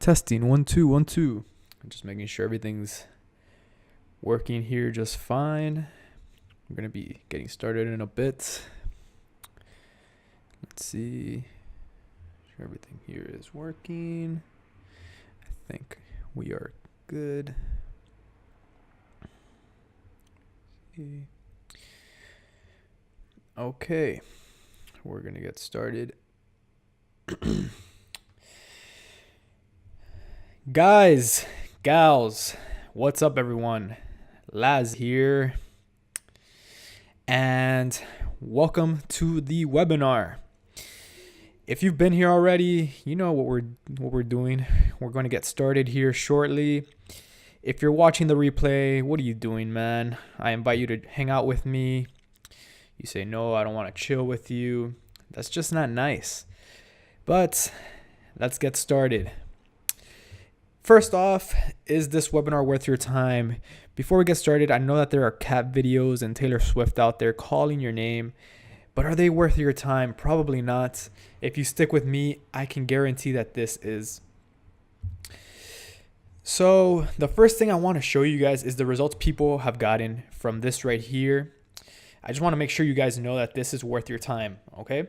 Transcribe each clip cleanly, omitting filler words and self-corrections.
Testing 1 2 1 2. I'm just making sure everything's working here just fine. We're gonna be getting started in a bit. Let's see. Sure everything here is working. I think we are good. Okay, we're gonna get started. Guys, gals, what's up everyone? Laz here, and welcome to the webinar. If you've been here already, you know what we're doing. We're going to get started here shortly. If you're watching the replay, what are you doing, man? I invite you to hang out with me. You say, no, I don't want to chill with you. That's just not nice. But let's get started. First off, is this webinar worth your time? Before we get started, I know that there are cat videos and Taylor Swift out there calling your name, but are they worth your time? Probably not. If you stick with me, I can guarantee that this is. So the first thing I want to show you guys is the results people have gotten from this right here. I just want to make sure you guys know that this is worth your time, okay?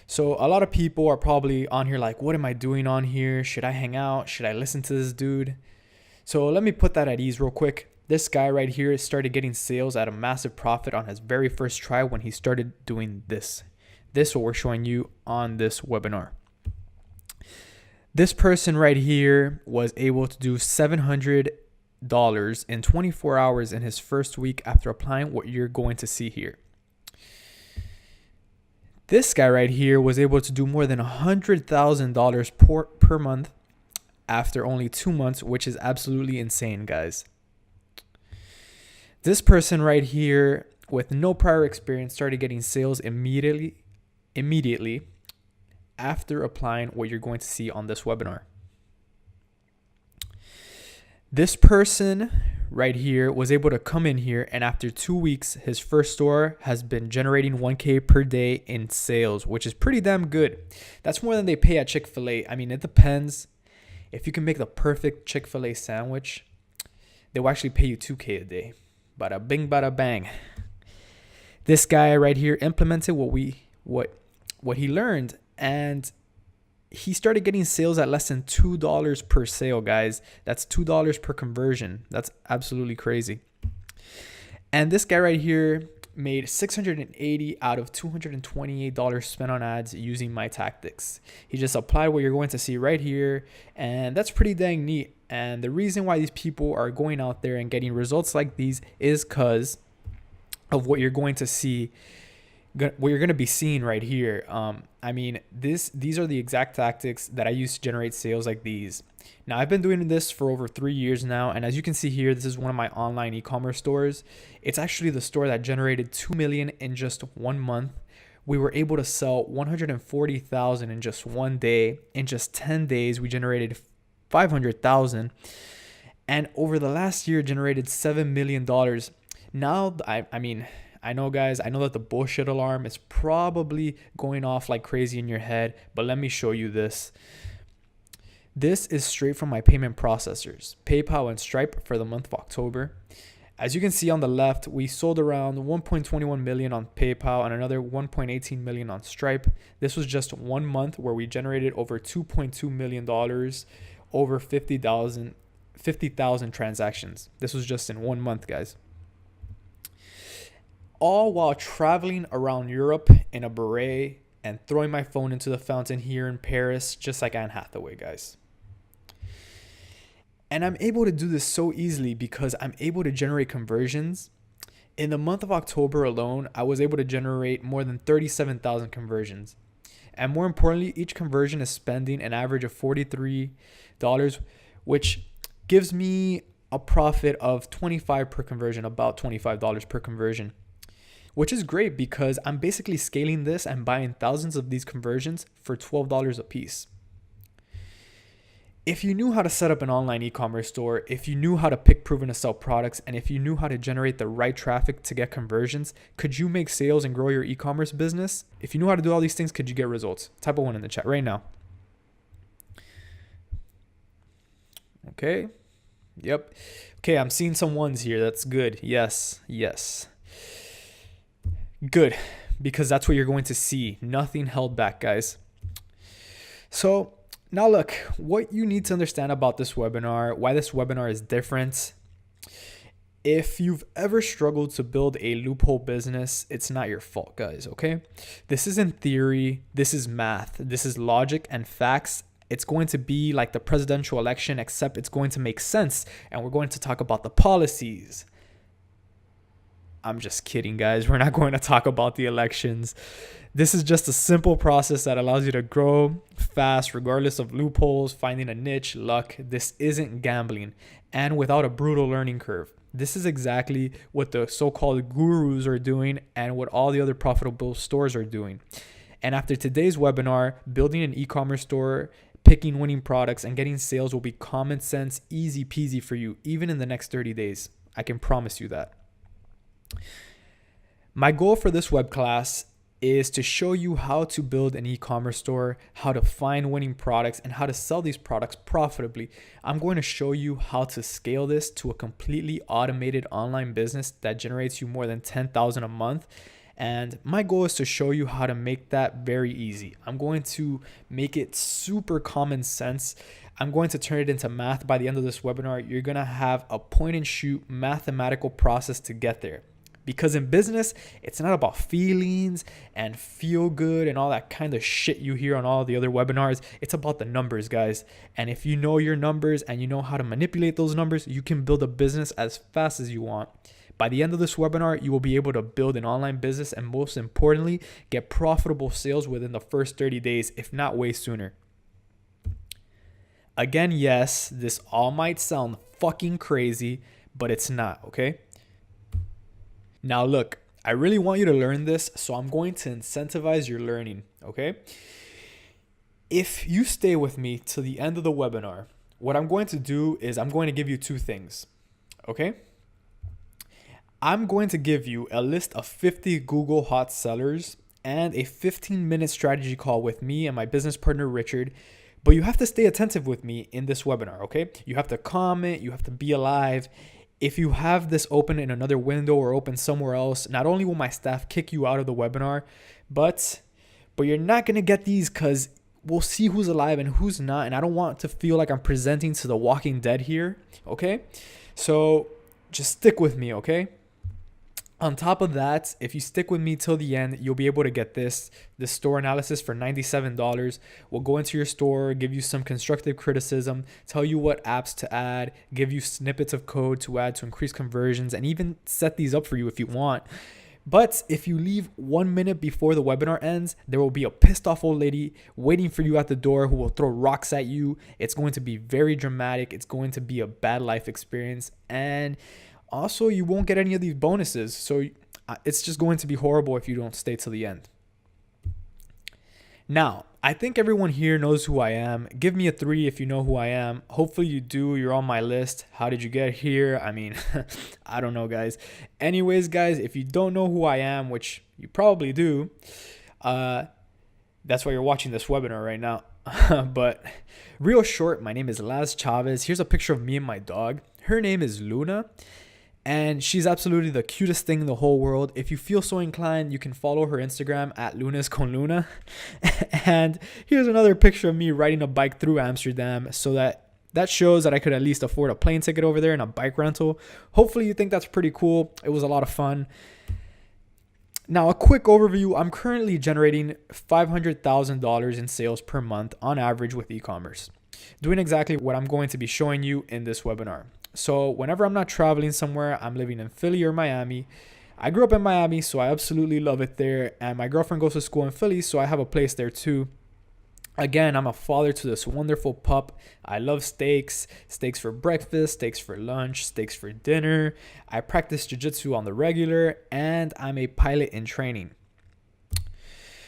So a lot of people are probably on here like, what am I doing on here? Should I hang out? Should I listen to this dude? So let me put that at ease real quick. This guy right here started getting sales at a massive profit on his very first try when he started doing this. This is what we're showing you on this webinar. This person right here was able to do $700 in 24 hours in his first week after applying what you're going to see here. This guy right here was able to do more than $100,000 per month after only 2 months, which is absolutely insane, guys. This person right here with no prior experience started getting sales immediately after applying what you're going to see on this webinar. This person right here was able to come in here, and after 2 weeks, his first store has been generating $1,000 per day in sales, which is pretty damn good. That's more than they pay at Chick-fil-A. I mean, it depends. If you can make the perfect Chick-fil-A sandwich, they will actually pay you $2,000 a day. Bada bing, bada bang. This guy right here implemented what he learned, and he started getting sales at less than $2 per sale, guys. That's $2 per conversion. That's absolutely crazy. And this guy right here made $680 out of $228 spent on ads using my tactics. He just applied what you're going to see right here, and that's pretty dang neat. And the reason why these people are going out there and getting results like these is because of what you're going to see, what you're going to be seeing right here. I mean, these are the exact tactics that I use to generate sales like these. Now, I've been doing this for over 3 years now, and as you can see here, this is one of my online e-commerce stores. It's actually the store that generated $2 million in just 1 month. We were able to sell $140,000 in just 1 day. In just 10 days, we generated $500,000, and over the last year generated $7 million. Now, I mean, I know, guys, I know that the bullshit alarm is probably going off like crazy in your head, but let me show you this. This is straight from my payment processors, PayPal and Stripe, for the month of October. As you can see on the left, we sold around 1.21 million on PayPal and another 1.18 million on Stripe. This was just 1 month where we generated over $2.2 million, over 50,000 transactions. This was just in 1 month, guys. All while traveling around Europe in a beret and throwing my phone into the fountain here in Paris, just like Anne Hathaway, guys. And I'm able to do this so easily because I'm able to generate conversions. In the month of October alone, I was able to generate more than 37,000 conversions. And more importantly, each conversion is spending an average of $43, which gives me a profit of $25 per conversion, about $25 per conversion, which is great because I'm basically scaling this and buying thousands of these conversions for $12 a piece. If you knew how to set up an online e-commerce store, if you knew how to pick, prove, and sell products, and if you knew how to generate the right traffic to get conversions, could you make sales and grow your e-commerce business? If you knew how to do all these things, could you get results? Type a 1 in the chat right now. Okay. Yep. Okay, I'm seeing some ones here. That's good. Yes. Good. Because that's what you're going to see. Nothing held back, guys. So now look, what you need to understand about this webinar, why this webinar is different. If you've ever struggled to build a loophole business, it's not your fault, guys, okay? This isn't theory, this is math, this is logic and facts. It's going to be like the presidential election, except it's going to make sense, and we're going to talk about the policies. I'm just kidding, guys. We're not going to talk about the elections. This is just a simple process that allows you to grow fast, regardless of loopholes, finding a niche, luck. This isn't gambling, and without a brutal learning curve. This is exactly what the so-called gurus are doing and what all the other profitable stores are doing. And after today's webinar, building an e-commerce store, picking winning products, and getting sales will be common sense, easy peasy for you, even in the next 30 days. I can promise you that. My goal for this web class is to show you how to build an e-commerce store, how to find winning products, and how to sell these products profitably. I'm going to show you how to scale this to a completely automated online business that generates you more than $10,000 a month. And my goal is to show you how to make that very easy. I'm going to make it super common sense. I'm going to turn it into math by the end of this webinar. You're going to have a point and shoot mathematical process to get there. Because in business, it's not about feelings and feel good and all that kind of shit you hear on all the other webinars. It's about the numbers, guys. And if you know your numbers and you know how to manipulate those numbers, you can build a business as fast as you want. By the end of this webinar, you will be able to build an online business and, most importantly, get profitable sales within the first 30 days, if not way sooner. Again, yes, this all might sound fucking crazy, but it's not, okay? Now look, I really want you to learn this, so I'm going to incentivize your learning, okay? If you stay with me to the end of the webinar, what I'm going to do is I'm going to give you two things, okay? I'm going to give you a list of 50 Google hot sellers and a 15-minute strategy call with me and my business partner, Richard. But you have to stay attentive with me in this webinar, okay? You have to comment, you have to be alive. If you have this open in another window or open somewhere else, not only will my staff kick you out of the webinar, but you're not going to get these because we'll see who's alive and who's not. And I don't want to feel like I'm presenting to the Walking Dead here, okay? So just stick with me, okay? On top of that, if you stick with me till the end, you'll be able to get this store analysis for $97. We'll go into your store, give you some constructive criticism, tell you what apps to add, give you snippets of code to add to increase conversions, and even set these up for you if you want. But if you leave 1 minute before the webinar ends, there will be a pissed off old lady waiting for you at the door who will throw rocks at you. It's going to be very dramatic. It's going to be a bad life experience. And also, you won't get any of these bonuses. So it's just going to be horrible if you don't stay till the end. Now, I think everyone here knows who I am. Give me a 3 if you know who I am. Hopefully you do. You're on my list. How did you get here? I mean, I don't know, guys. Anyways, guys, if you don't know who I am, which you probably do, that's why you're watching this webinar right now. But real short, my name is Laz Chavez. Here's a picture of me and my dog. Her name is Luna. And she's absolutely the cutest thing in the whole world. If you feel so inclined, you can follow her Instagram at lunesconluna. And here's another picture of me riding a bike through Amsterdam, so that shows that I could at least afford a plane ticket over there and a bike rental. Hopefully you think that's pretty cool. It was a lot of fun. Now, a quick overview. I'm currently generating $500,000 in sales per month on average with e-commerce, doing exactly what I'm going to be showing you in this webinar. So whenever I'm not traveling somewhere, I'm living in Philly or Miami. I grew up in Miami, so I absolutely love it there. And my girlfriend goes to school in Philly, so I have a place there too. Again, I'm a father to this wonderful pup. I love steaks for breakfast, steaks for lunch, steaks for dinner. I practice jiu-jitsu on the regular, and I'm a pilot in training.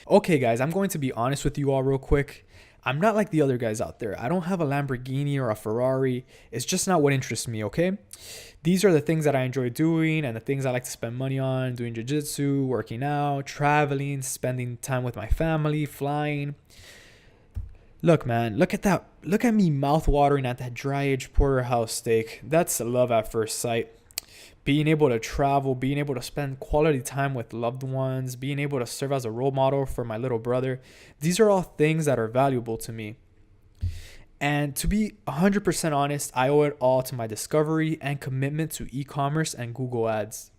Okay, guys, I'm going to be honest with you all real quick. I'm not like the other guys out there. I don't have a Lamborghini or a Ferrari. It's just not what interests me, okay? These are the things that I enjoy doing and the things I like to spend money on, doing jiu-jitsu, working out, traveling, spending time with my family, flying. Look, man, look at that. Look at me mouth watering at that dry aged porterhouse steak. That's love at first sight. Being able to travel, being able to spend quality time with loved ones, being able to serve as a role model for my little brother. These are all things that are valuable to me. And to be 100% honest, I owe it all to my discovery and commitment to e-commerce and Google Ads.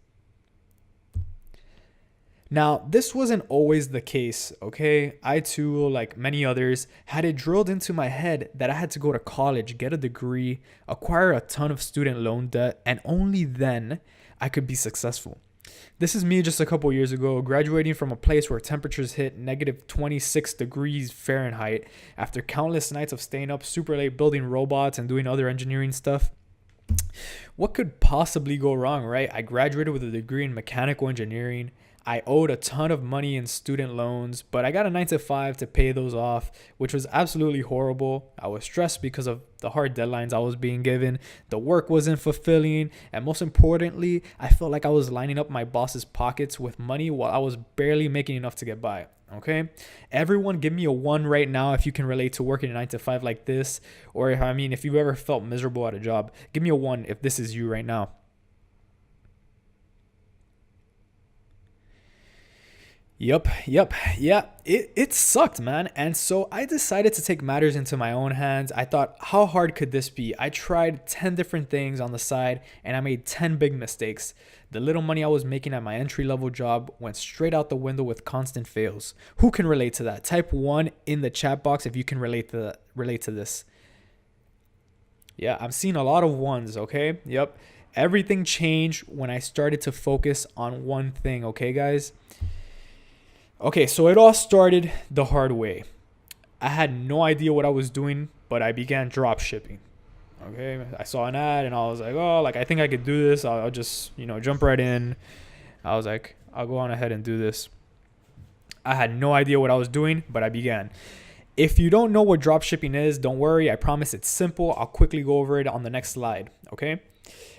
Now, this wasn't always the case, okay? I too, like many others, had it drilled into my head that I had to go to college, get a degree, acquire a ton of student loan debt, and only then I could be successful. This is me just a couple years ago, graduating from a place where temperatures hit negative 26 degrees Fahrenheit after countless nights of staying up super late building robots and doing other engineering stuff. What could possibly go wrong, right? I graduated with a degree in mechanical engineering. I owed a ton of money in student loans, but I got a 9 to 5 to pay those off, which was absolutely horrible. I was stressed because of the hard deadlines I was being given. The work wasn't fulfilling. And most importantly, I felt like I was lining up my boss's pockets with money while I was barely making enough to get by. Okay. Everyone give me a 1 right now if you can relate to working a 9 to 5 like this. Or if you've ever felt miserable at a job, give me a 1 if this is you right now. Yep. Yeah, it sucked, man. And so I decided to take matters into my own hands. I thought, how hard could this be? I tried 10 different things on the side and I made 10 big mistakes. The little money I was making at my entry level job went straight out the window with constant fails. Who can relate to that? Type 1 in the chat box if you can relate to this. Yeah, I'm seeing a lot of ones, okay? Yep. Everything changed when I started to focus on one thing, okay, guys? Okay, so it all started the hard way. I had no idea what I was doing, but I began drop shipping. Okay, I saw an ad and I was like, oh, like I think I could do this. I'll just, jump right in. I was like, I'll go on ahead and do this. I had no idea what I was doing, but I began. If you don't know what drop shipping is, don't worry. I promise it's simple. I'll quickly go over it on the next slide. Okay.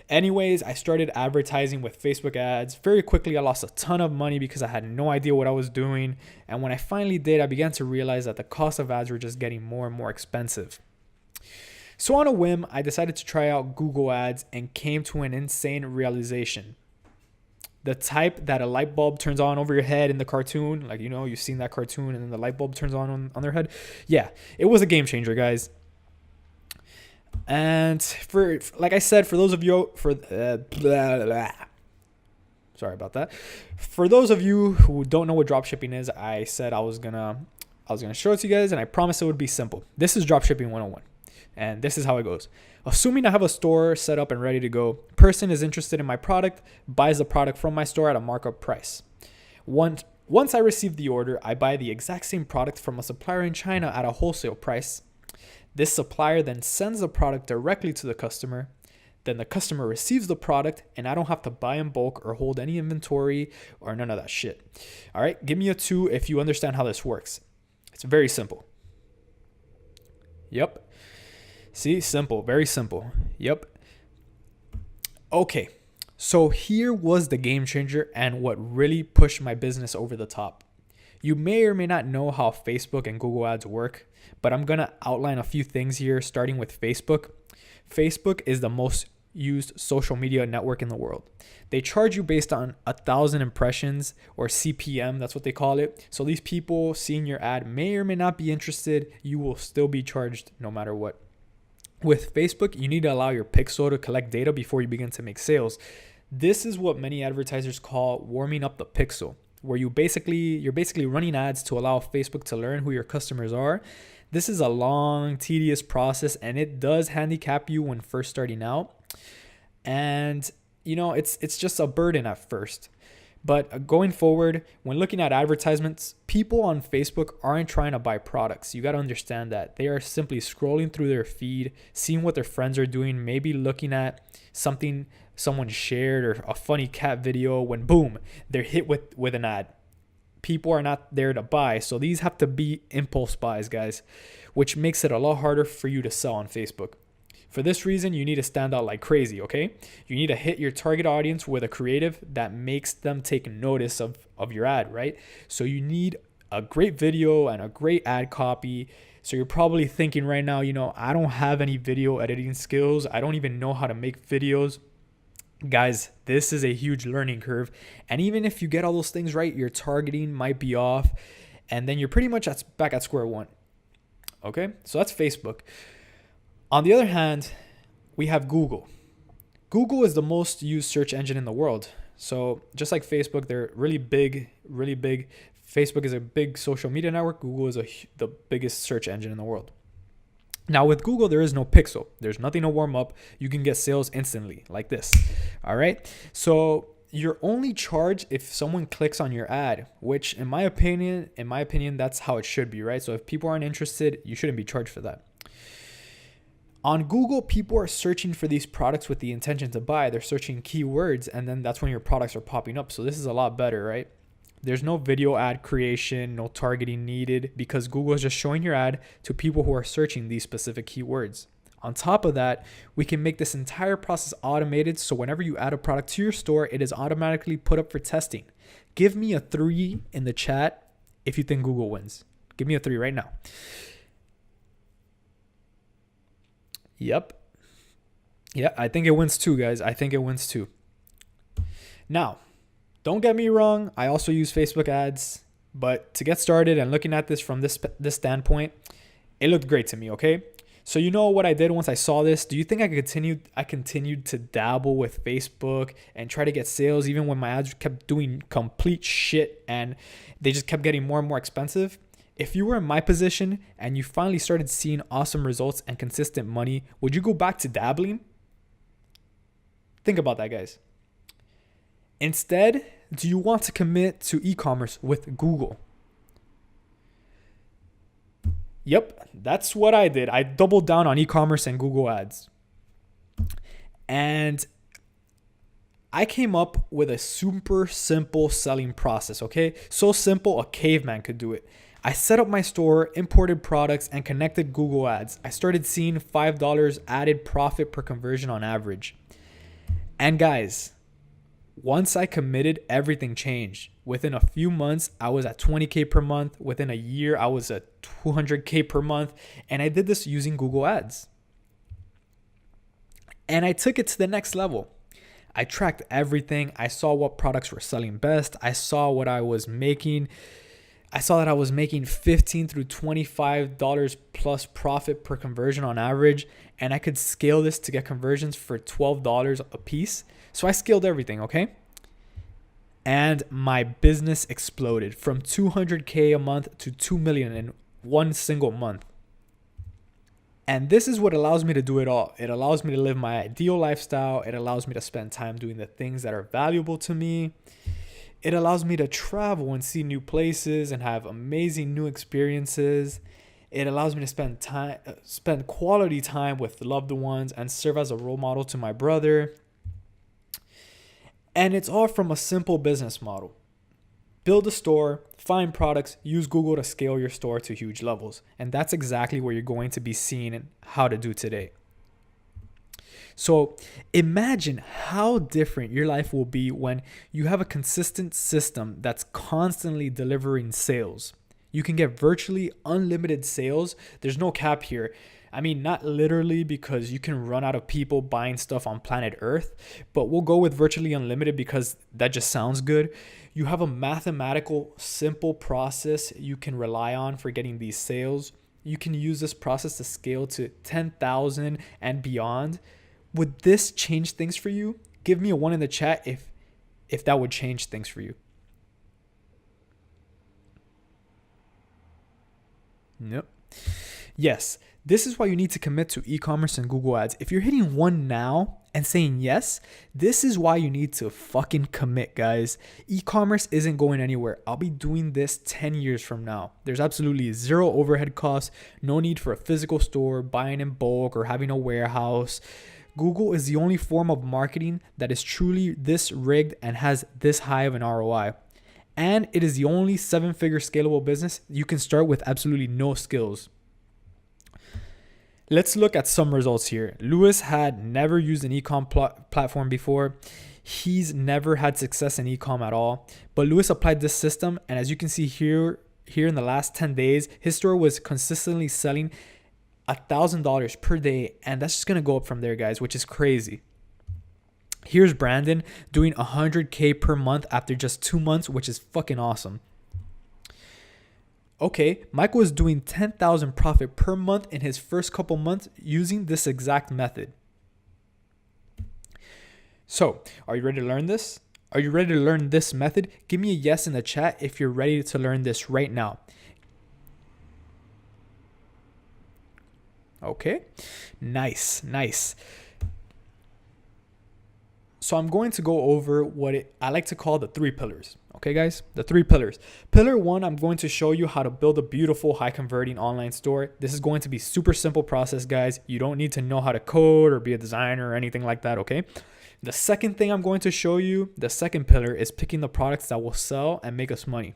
Anyways, I started advertising with Facebook ads. Very quickly, I lost a ton of money because I had no idea what I was doing. And when I finally did, I began to realize that the cost of ads were just getting more and more expensive. So on a whim, I decided to try out Google Ads and came to an insane realization. The type that a light bulb turns on over your head in the cartoon, like, you've seen that cartoon and then the light bulb turns on their head. Yeah, it was a game changer, guys. And like I said, for those of you sorry about that. For those of you who don't know what dropshipping is, I said I was gonna show it to you guys, and I promised it would be simple. This is dropshipping 101, and this is how it goes. Assuming I have a store set up and ready to go, person is interested in my product, buys the product from my store at a markup price. Once I receive the order, I buy the exact same product from a supplier in China at a wholesale price. This supplier then sends the product directly to the customer. Then the customer receives the product and I don't have to buy in bulk or hold any inventory or none of that shit. All right, give me a 2 if you understand how this works. It's very simple. Yep. See, simple, very simple. Yep. Okay, so here was the game changer and what really pushed my business over the top. You may or may not know how Facebook and Google Ads work, but I'm going to outline a few things here, starting with Facebook. Facebook is the most used social media network in the world. They charge you based on 1,000 impressions, or CPM, that's what they call it. So these people seeing your ad may or may not be interested. You will still be charged no matter what. With Facebook, you need to allow your pixel to collect data before you begin to make sales. This is what many advertisers call warming up the pixel, where you're basically running ads to allow Facebook to learn who your customers are. This is a long, tedious process, and it does handicap you when first starting out. And it's just a burden at first. But going forward, when looking at advertisements, people on Facebook aren't trying to buy products. You got to understand that. They are simply scrolling through their feed, seeing what their friends are doing, maybe looking at something someone shared or a funny cat video, when boom, they're hit with an ad. People are not there to buy. So these have to be impulse buys, guys, which makes it a lot harder for you to sell on Facebook. For this reason, you need to stand out like crazy, okay? You need to hit your target audience with a creative that makes them take notice of your ad, right? So you need a great video and a great ad copy So you're probably thinking right now, I don't have any video editing skills. I don't even know how to make videos. Guys, this is a huge learning curve. And even if you get all those things right, your targeting might be off. And then you're pretty much back at square one. Okay, so that's Facebook. On the other hand, we have Google. Google is the most used search engine in the world. So just like Facebook, they're really big, really big. Facebook is a big social media network. Google is the biggest search engine in the world. Now with Google, there is no pixel. There's nothing to warm up. You can get sales instantly like this. All right. So you're only charged if someone clicks on your ad, which in my opinion, that's how it should be, right? So if people aren't interested, you shouldn't be charged for that. On Google, people are searching for these products with the intention to buy. They're searching keywords, and then that's when your products are popping up. So this is a lot better, right? There's no video ad creation, no targeting needed, because Google is just showing your ad to people who are searching these specific keywords. On top of that, we can make this entire process automated, so whenever you add a product to your store, it is automatically put up for testing. Give me a 3 in the chat if you think Google wins. Give me a 3 right now. Yep. Yeah, I think it wins too, guys. I think it wins too. Now, don't get me wrong. I also use Facebook ads, but to get started and looking at this from this standpoint, it looked great to me. Okay. So you know what I did once I saw this? Do you think I continued to dabble with Facebook and try to get sales even when my ads kept doing complete shit and they just kept getting more and more expensive? If you were in my position and you finally started seeing awesome results and consistent money, would you go back to dabbling? Think about that, guys. Instead, do you want to commit to e-commerce with Google? Yep, that's what I did. I doubled down on e-commerce and Google ads. And I came up with a super simple selling process, okay? So simple, a caveman could do it. I set up my store, imported products, and connected Google ads. I started seeing $5 added profit per conversion on average. And guys, once I committed, everything changed. Within a few months, I was at 20K per month. Within a year, I was at 200K per month. And I did this using Google ads. And I took it to the next level. I tracked everything. I saw what products were selling best. I saw what I was making. I saw that I was making $15 through $25 plus profit per conversion on average. And I could scale this to get conversions for $12 a piece. So I scaled everything, okay? And my business exploded from 200K a month to 2 million in one single month. And this is what allows me to do it all. It allows me to live my ideal lifestyle. It allows me to spend time doing the things that are valuable to me. It allows me to travel and see new places and have amazing new experiences. It allows me to spend quality time with loved ones and serve as a role model to my brother. And it's all from a simple business model. Build a store, find products, use Google to scale your store to huge levels. And that's exactly what you're going to be seeing how to do today. So imagine how different your life will be when you have a consistent system that's constantly delivering sales. You can get virtually unlimited sales. There's no cap here. I mean, not literally, because you can run out of people buying stuff on planet Earth, but we'll go with virtually unlimited because that just sounds good. You have a mathematical, simple process you can rely on for getting these sales. You can use this process to scale to 10,000 and beyond. Would this change things for you? Give me a 1 in the chat if that would change things for you. Nope. Yes, this is why you need to commit to e-commerce and Google ads. If you're hitting 1 now and saying yes, this is why you need to fucking commit, guys. E-commerce isn't going anywhere. I'll be doing this 10 years from now. There's absolutely zero overhead costs, no need for a physical store, buying in bulk, or having a warehouse. Google is the only form of marketing that is truly this rigged and has this high of an ROI. And it is the only 7-figure scalable business you can start with absolutely no skills. Let's look at some results here. Lewis had never used an e-com platform before. He's never had success in e-com at all. But Lewis applied this system, and as you can see here, here in the last 10 days, his store was consistently selling $1,000 per day, and that's just gonna go up from there, guys, which is crazy. Here's Brandon doing 100K per month after just 2 months, which is fucking awesome. Okay, Michael is doing 10,000 profit per month in his first couple months using this exact method. So, are you ready to learn this? Are you ready to learn this method? Give me a yes in the chat if you're ready to learn this right now. Okay, nice. So I'm going to go over what I like to call the 3 pillars. Okay, guys, the 3 pillars. Pillar 1, I'm going to show you how to build a beautiful, high converting online store. This is going to be super simple process, guys. You don't need to know how to code or be a designer or anything like that, okay? The second thing I'm going to show you, the second pillar, is picking the products that will sell and make us money.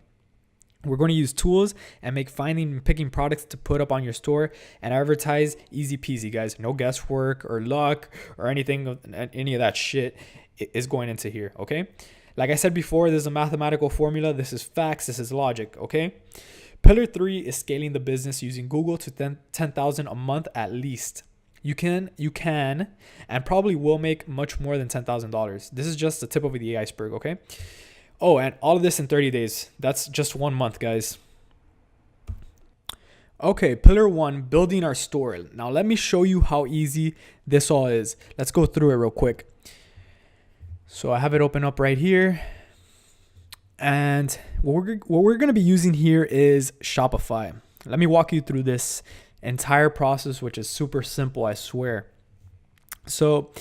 We're going to use tools and finding and picking products to put up on your store and advertise. Easy peasy, guys. No guesswork or luck or anything, any of that shit is going into here, okay? Like I said before, this is a mathematical formula. This is facts. This is logic, okay? Pillar 3 is scaling the business using Google to 10,000 a month at least. You can, and probably will make much more than $10,000. This is just the tip of the iceberg, okay? Oh, and all of this in 30 days. That's just 1 month, guys. Okay, pillar 1, building our store. Now let me show you how easy this all is. Let's go through it real quick. So I have it open up right here. And what we're going to be using here is Shopify. Let me walk you through this entire process, which is super simple, I swear. So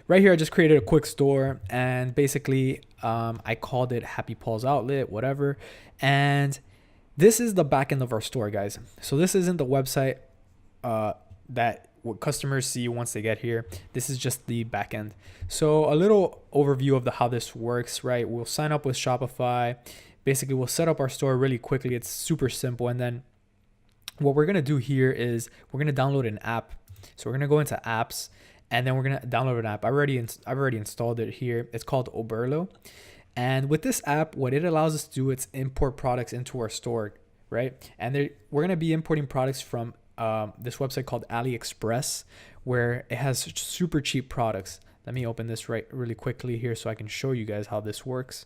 right here, I just created a quick store, and basically I called it Happy Paul's Outlet, whatever. And this is the back end of our store, guys. So this isn't the website that what customers see once they get here. This is just the back end. So a little overview of how this works, right? We'll sign up with Shopify. Basically, we'll set up our store really quickly. It's super simple. And then what we're going to do here is we're going to download an app. So we're going to go into apps, and then we're going to download an app. I've already installed it here. It's called Oberlo. And with this app, what it allows us to do is import products into our store, right? And we're going to be importing products from this website called AliExpress, where it has super cheap products. Let me open this really quickly here so I can show you guys how this works.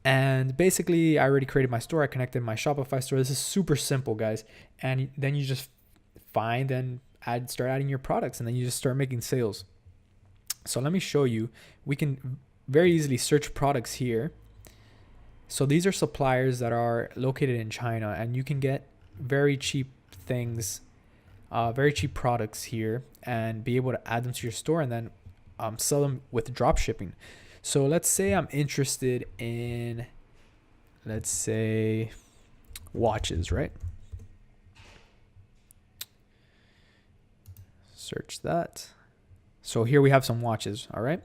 And basically, I already created my store. I connected my Shopify store. This is super simple, guys. And then you just find and start adding your products, and then you just start making sales. So let me show you. We can very easily search products here. So these are suppliers that are located in China, and you can get very cheap things, very cheap products here, and be able to add them to your store and then sell them with drop shipping. So let's say I'm interested in, let's say, watches, right? Search that. So here we have some watches, all right?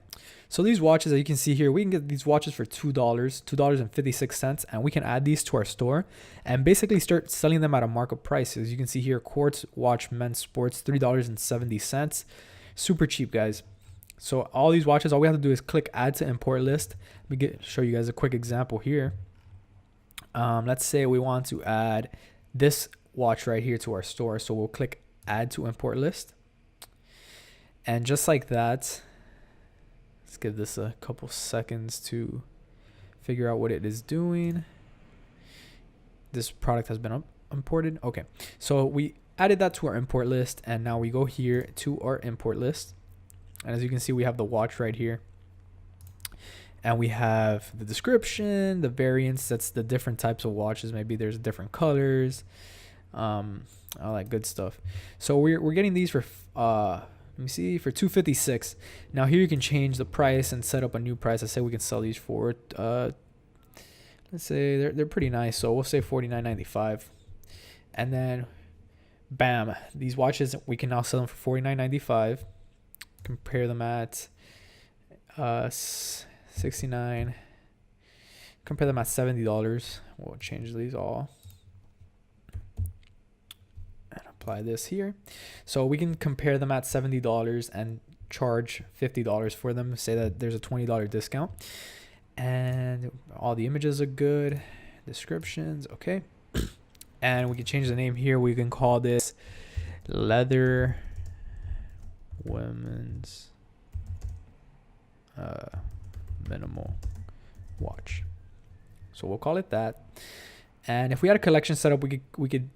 So these watches that you can see here, we can get these watches for $2.56, and we can add these to our store and basically start selling them at a markup price. As you can see here, quartz watch men's sports, $3.70. Super cheap, guys. So all these watches, all we have to do is click add to import list. Let me show you guys a quick example here. Let's say we want to add this watch right here to our store. So we'll click add to import list. And just like that, let's give this a couple seconds to figure out what it is doing. This product has been imported. Okay, so we added that to our import list, and now we go here to our import list. And as you can see, we have the watch right here. And we have the description, the variants, that's the different types of watches. Maybe there's different colors, all that good stuff. So we're getting these for let me see, for $256. Now here you can change the price and set up a new price. Let's say we can sell these for let's say they're pretty nice, so we'll say $49.95. And then bam, these watches we can now sell them for $49.95. Compare them at 69. Compare them at $70. We'll change these all and apply this here. So we can compare them at $70 and charge $50 for them. Say that there's a $20 discount, and all the images are good, descriptions okay. And we can change the name here. We can call this Leather Women's Minimal Watch. So we'll call it that. And if we had a collection set up, we could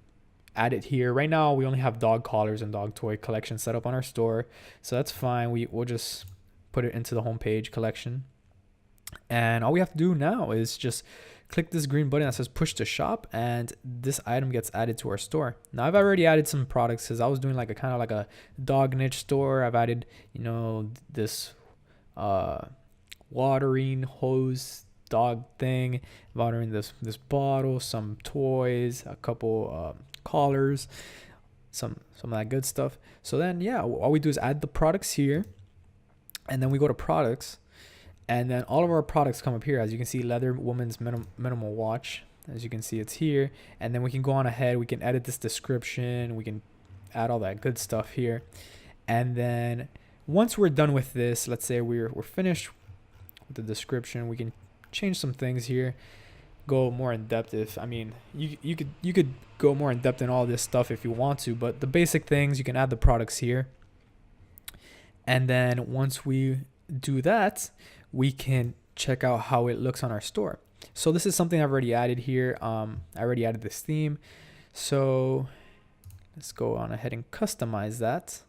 add it here. Right now we only have dog collars and dog toy collection set up on our store, so that's fine. We'll just put it into the homepage collection, and all we have to do now is just click this green button that says push to shop, and this item gets added to our store. Now I've already added some products because I was doing like a kind of like a dog niche store. I've added, you know, this watering hose dog thing, watering this bottle, some toys, a couple collars, some of that good stuff. So then, yeah, all we do is add the products here, and then we go to products, and then all of our products come up here. As you can see, Leather Woman's Minimal Watch. As you can see, it's here. And then we can go on ahead. We can edit this description. We can add all that good stuff here. And then once we're done with this, let's say we're finished with the description, we can change some things here, go more in depth. If I mean, you could go more in depth in all this stuff if you want to, but the basic things, you can add the products here. And then once we do that, we can check out how it looks on our store. So this is something I've already added here. I already added this theme. So let's go on ahead and customize that.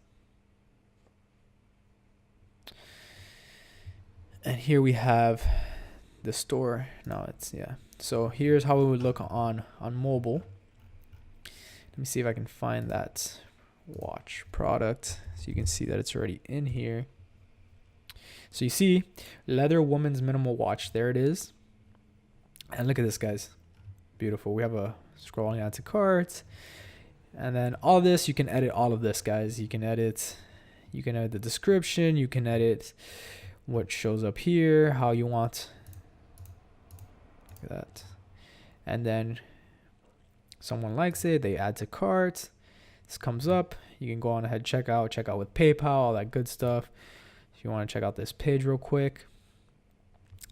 And here we have the store. Now it's, yeah. So here's how it would look on mobile. Let me see if I can find that watch product so you can see that it's already in here. So you see Leather Woman's Minimal Watch, there it is. And look at this, guys, beautiful. We have a scrolling down to cart, and then all this, you can edit all of this, guys. You can edit the description, you can edit what shows up here, how you want. Look at that. And then someone likes it, they add to cart, this comes up, you can go on ahead, check out with PayPal, all that good stuff. If you want to check out this page real quick,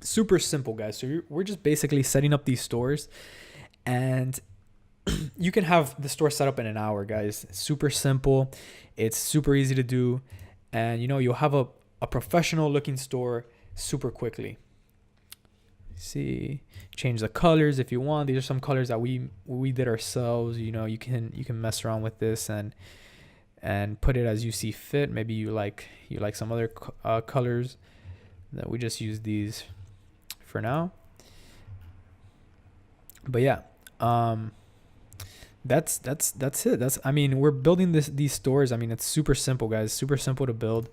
super simple, guys. So we're just basically setting up these stores, and you can have the store set up in an hour, guys. It's super simple, it's super easy to do, and you know, you'll have a professional looking store super quickly. See, change the colors if you want. These are some colors that we did ourselves. You know, you can mess around with this and put it as you see fit. Maybe you like some other colors. That we just use these for now. But yeah, that's it. I mean, we're building these stores. I mean, it's super simple, guys. Super simple to build.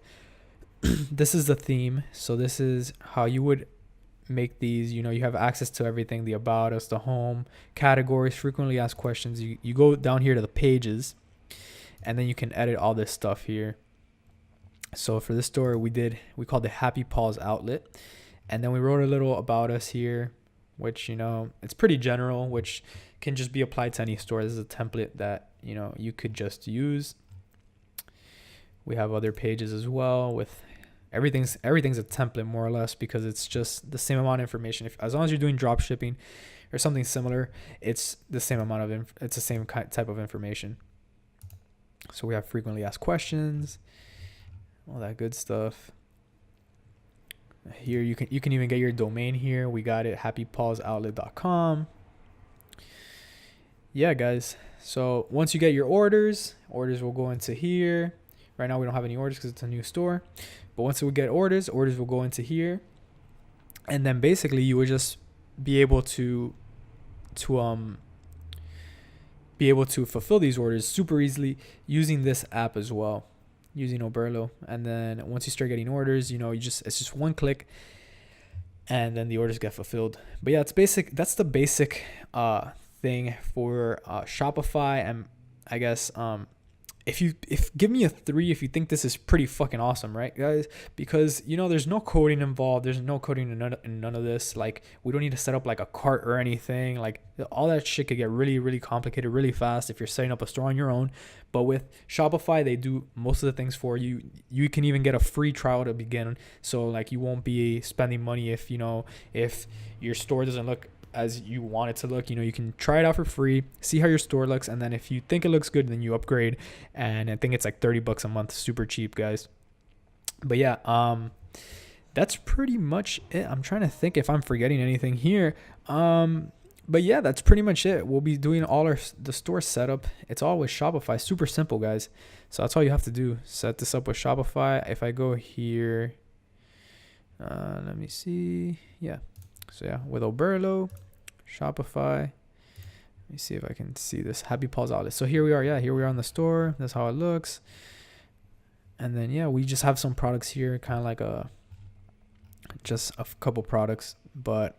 This is the theme. So this is how you would make these. You know, you have access to everything: the about us, the home, categories, frequently asked questions. You go down here to the pages, and then you can edit all this stuff here. So for this store, we called it Happy Paws Outlet, and then we wrote a little about us here, which, you know, it's pretty general, which can just be applied to any store. This is a template that, you know, you could just use. We have other pages as well with everything's a template more or less, because it's just the same amount of information. As long as you're doing drop shipping or something similar, it's the same amount of it's the same type of information. So we have frequently asked questions, all that good stuff. Here you can even get your domain here. We got it, happypawsoutlet.com. Yeah, guys. So once you get your orders will go into here. Right now we don't have any orders because it's a new store. But once we get orders will go into here. And then basically you would just be able to fulfill these orders super easily using this app as well, using Oberlo. And then once you start getting orders, you know, it's just one click and then the orders get fulfilled. But yeah, that's the basic thing for Shopify. And I guess if give me a 3 if you think this is pretty fucking awesome, right, guys? Because, you know, there's no coding involved. There's no coding in none of this. Like, we don't need to set up like a cart or anything. Like, all that shit could get really, really complicated really fast if you're setting up a store on your own. But with Shopify, they do most of the things for you. You can even get a free trial to begin. So like, you won't be spending money if your store doesn't look as you want it to look. You can try it out for free, see how your store looks, and then if you think it looks good, then you upgrade. And I think it's like $30 a month, super cheap, guys. But yeah, that's pretty much it. I'm trying to think if I'm forgetting anything here. But yeah, that's pretty much it. We'll be doing all the store setup. It's all with Shopify. Super simple, guys. So that's all you have to do. Set this up with Shopify. If I go here, let me see. Yeah. So yeah, with Oberlo, Shopify. Let me see if I can see this. Happy Paws Outlet. So here we are. Yeah, here we are on the store. That's how it looks. And then yeah, we just have some products here, kind of like just a couple products, but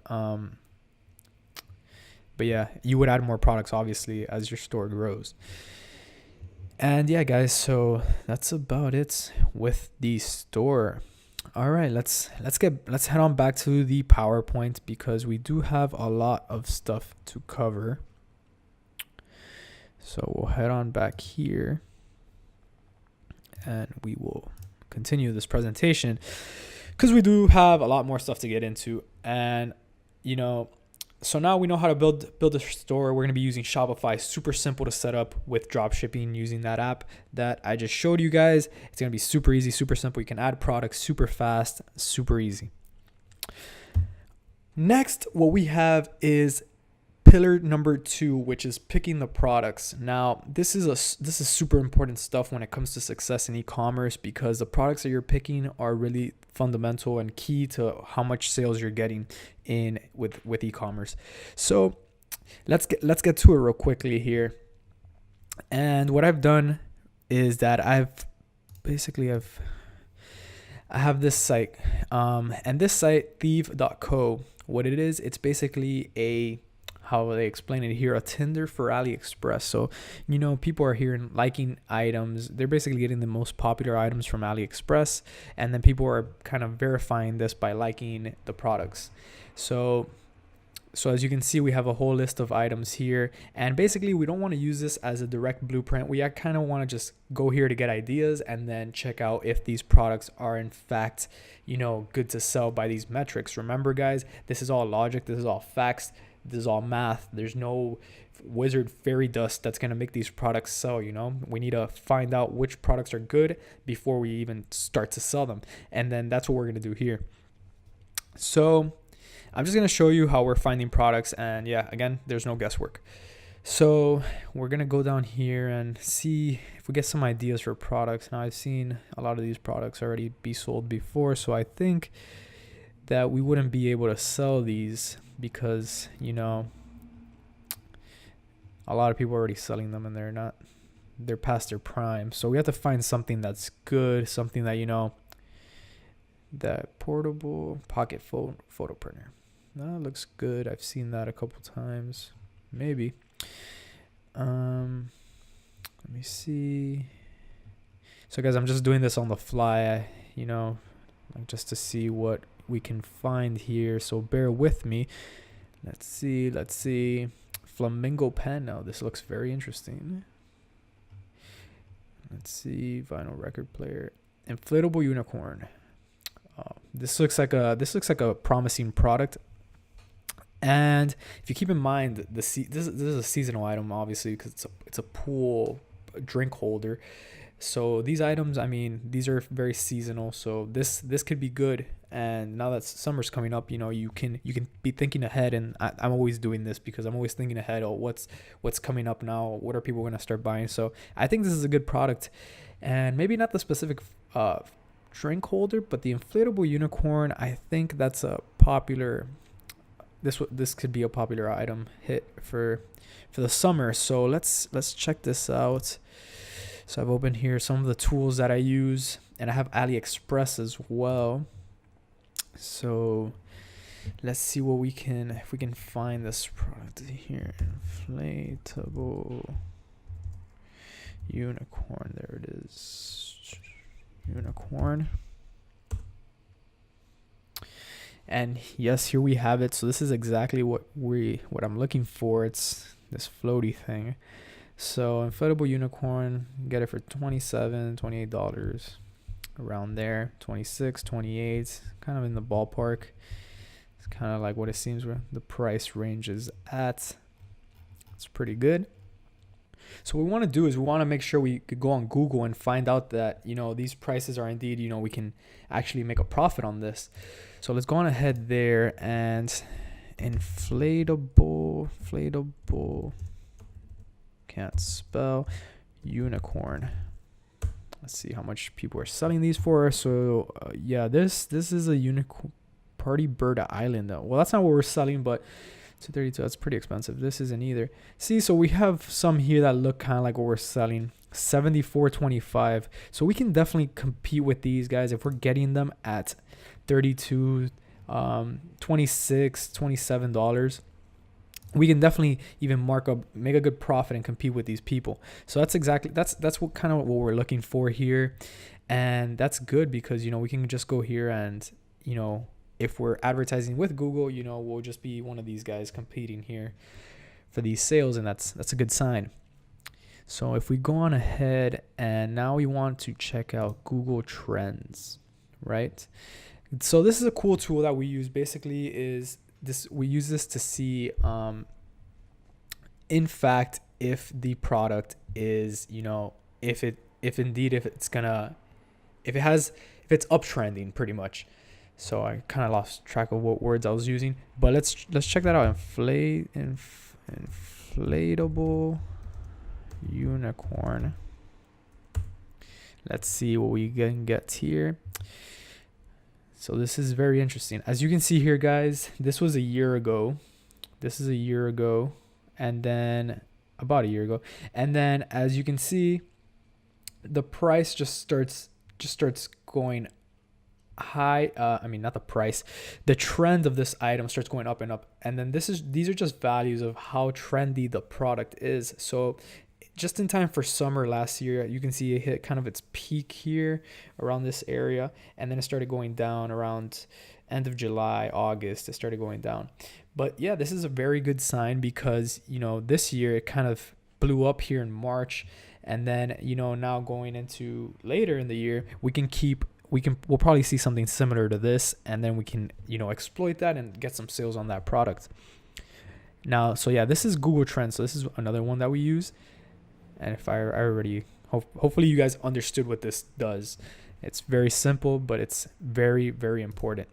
yeah, you would add more products obviously as your store grows. And yeah, guys, so that's about it with the store. All right, let's head on back to the PowerPoint because we do have a lot of stuff to cover. So we'll head on back here and we will continue this presentation because we do have a lot more stuff to get into. And so now we know how to build a store. We're going to be using Shopify. Super simple to set up with drop shipping using that app that I just showed you guys. It's going to be super easy, super simple. You can add products super fast, super easy. Next, what we have is pillar number 2, which is picking the products. Now, this is super important stuff when it comes to success in e-commerce because the products that you're picking are really fundamental and key to how much sales you're getting in with e-commerce. So let's get to it real quickly here. And what I've done is that I have this site, and this site, thieve.co. What it is, it's basically how they explain it here, a Tinder for AliExpress. So, people are here and liking items. They're basically getting the most popular items from AliExpress. And then people are kind of verifying this by liking the products. So as you can see, we have a whole list of items here. And basically, we don't want to use this as a direct blueprint. We kind of want to just go here to get ideas and then check out if these products are in fact, good to sell by these metrics. Remember, guys, this is all logic. This is all facts. This is all math. There's no wizard fairy dust that's going to make these products sell. We need to find out which products are good before we even start to sell them. And then that's what we're going to do here. So I'm just going to show you how we're finding products. And yeah, again, there's no guesswork. So we're going to go down here and see if we get some ideas for products. Now, I've seen a lot of these products already be sold before. So I think that we wouldn't be able to sell these because a lot of people are already selling them and they're past their prime. So we have to find something that's good, something that that portable pocket photo printer. That looks good. I've seen that a couple times. Maybe. Let me see. So guys, I'm just doing this on the fly, just to see what we can find here, so bear with me. Let's see. Flamingo pen. Now this looks very interesting. Let's see. Vinyl record player. Inflatable unicorn. This looks like a promising product. And if you keep in mind, this is a seasonal item, obviously, because it's a pool drink holder. So these items, these are very seasonal. So this could be good. And now that summer's coming up, you can be thinking ahead. And I'm always doing this because I'm always thinking ahead. Oh, what's coming up now? What are people going to start buying? So I think this is a good product. And maybe not the specific drink holder, but the inflatable unicorn. I think that's a popular. This could be a popular item hit for the summer. So let's check this out. So I've opened here some of the tools that I use, and I have AliExpress as well. So let's see if we can find this product here. Inflatable unicorn. There it is. Unicorn. And yes, here we have it. So this is exactly what I'm looking for. It's this floaty thing. So inflatable unicorn, get it for $27, $28, around there. 26, 28, kind of in the ballpark. It's kind of like what it seems where the price range is at. It's pretty good. So what we want to do is we want to make sure we could go on Google and find out that, you know, these prices are indeed, you know, we can actually make a profit on this. So let's go on ahead there, and inflatable, can't spell, unicorn. Let's see how much people are selling these for. So yeah, this is a unicorn party bird island though. Well, that's not what we're selling, but 232, that's pretty expensive. This isn't either. See, so we have some here that look kind of like what we're selling, 74.25. So we can definitely compete with these guys if we're getting them at 32, 26, $27. We can definitely even mark up, make a good profit and compete with these people. So that's what kind of what we're looking for here. And that's good because, you know, we can just go here and, you know, if we're advertising with Google, you know, we'll just be one of these guys competing here for these sales, and that's a good sign. So if we go on ahead and now we want to check out Google Trends, right? So this is a cool tool that we use. Basically is this, we use this to see in fact if the product is, you know, if it's uptrending pretty much. So I kind of lost track of what words I was using, but let's check that out. Inflatable unicorn. Let's see what we can get here. So this is very interesting. As you can see here, guys, this was a year ago. This is a year ago, and then about a year ago, and then as you can see, the price just starts going high. Not the price, the trend of this item starts going up and up, and then these are just values of how trendy the product is. So just in time for summer last year, you can see it hit kind of its peak here around this area, and then it started going down around end of July, August. It started going down. But yeah, this is a very good sign because, you know, this year it kind of blew up here in March, and then, you know, now going into later in the year, we'll probably see something similar to this, and then we can, you know, exploit that and get some sales on that product. Now, so yeah, this is Google Trends. So this is another one that we use. And if I already, hopefully you guys understood what this does. It's very simple, but it's very, very important.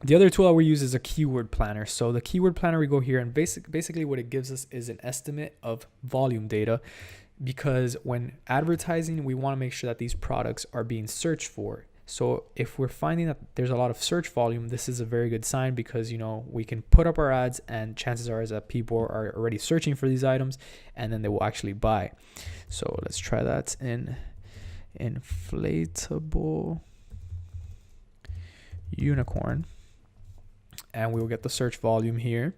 The other tool that we use is a keyword planner. So the keyword planner, we go here, and basically what it gives us is an estimate of volume data, because when advertising, we want to make sure that these products are being searched for. So if we're finding that there's a lot of search volume, this is a very good sign, because, you know, we can put up our ads and chances are that people are already searching for these items, and then they will actually buy. So let's try that in inflatable unicorn, and we will get the search volume here.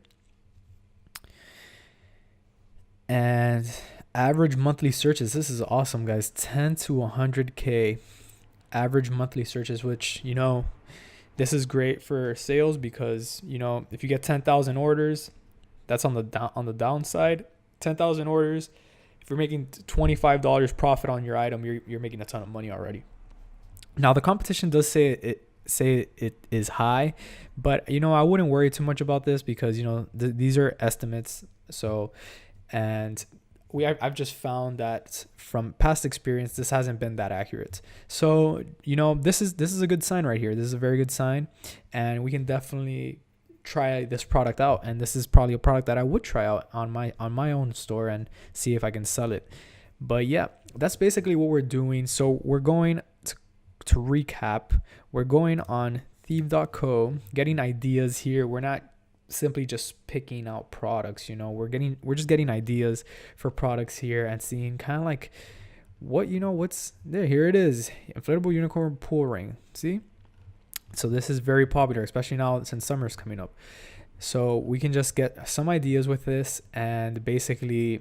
And average monthly searches, this is awesome, guys. 10 to 100K average monthly searches, which, you know, this is great for sales because, you know, if you get 10,000 orders, that's on the downside. 10,000 orders, if you're making $25 profit on your item, you're making a ton of money already. Now the competition does say it is high, but, you know, I wouldn't worry too much about this because, you know, these are estimates. So, and I've just found that from past experience, this hasn't been that accurate. So, you know, this is a good sign right here. This is a very good sign, and we can definitely try this product out. And this is probably a product that I would try out on my own store and see if I can sell it. But yeah, that's basically what we're doing. So we're going to recap. We're going on Thieve.co, getting ideas here. We're not simply just picking out products, you know, we're just getting ideas for products here and seeing kind of like what, you know, what's there. Here it is, inflatable unicorn pool ring. See, so this is very popular, especially now since summer's coming up. So we can just get some ideas with this, and basically,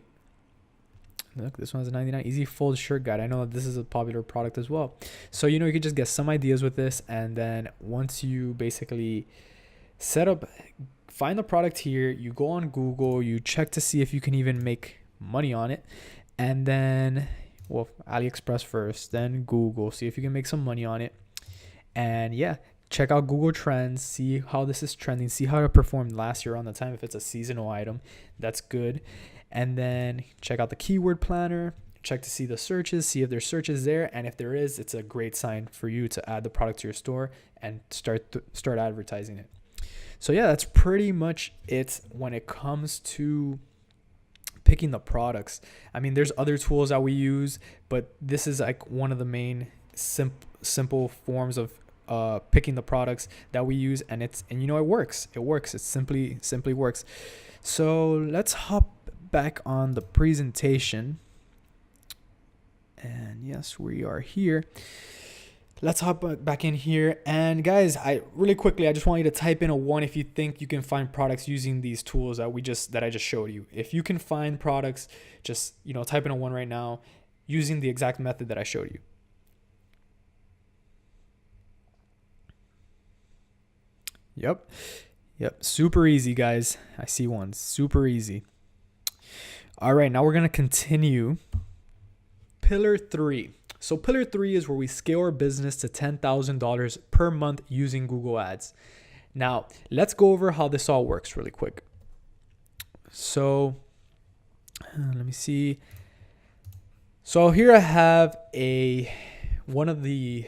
look, this one's a 99 easy fold shirt guide. I know that this is a popular product as well. So, you know, you could just get some ideas with this, and then once you basically set up, find the product here, you go on Google, you check to see if you can even make money on it, and then, well, AliExpress first, then Google, see if you can make some money on it. And yeah, check out Google Trends, see how this is trending, see how it performed last year around the time. If it's a seasonal item, that's good. And then check out the keyword planner, check to see the searches, see if there's searches there. And if there is, it's a great sign for you to add the product to your store and start advertising it. So yeah, that's pretty much it when it comes to picking the products. I mean, there's other tools that we use, but this is like one of the main simple forms of picking the products that we use, and it works. It simply works. So let's hop back on the presentation, and yes, we are here. Let's hop back in here, and guys, I just want you to type in a 1 if you think you can find products using these tools that I just showed you. If you can find products, just type in a 1 right now using the exact method that I showed you. Yep. Super easy, guys. I see one. Super easy. All right, now we're going to continue. Pillar 3. So pillar 3 is where we scale our business to $10,000 per month using Google Ads. Now, let's go over how this all works really quick. So let me see. So here I have one of the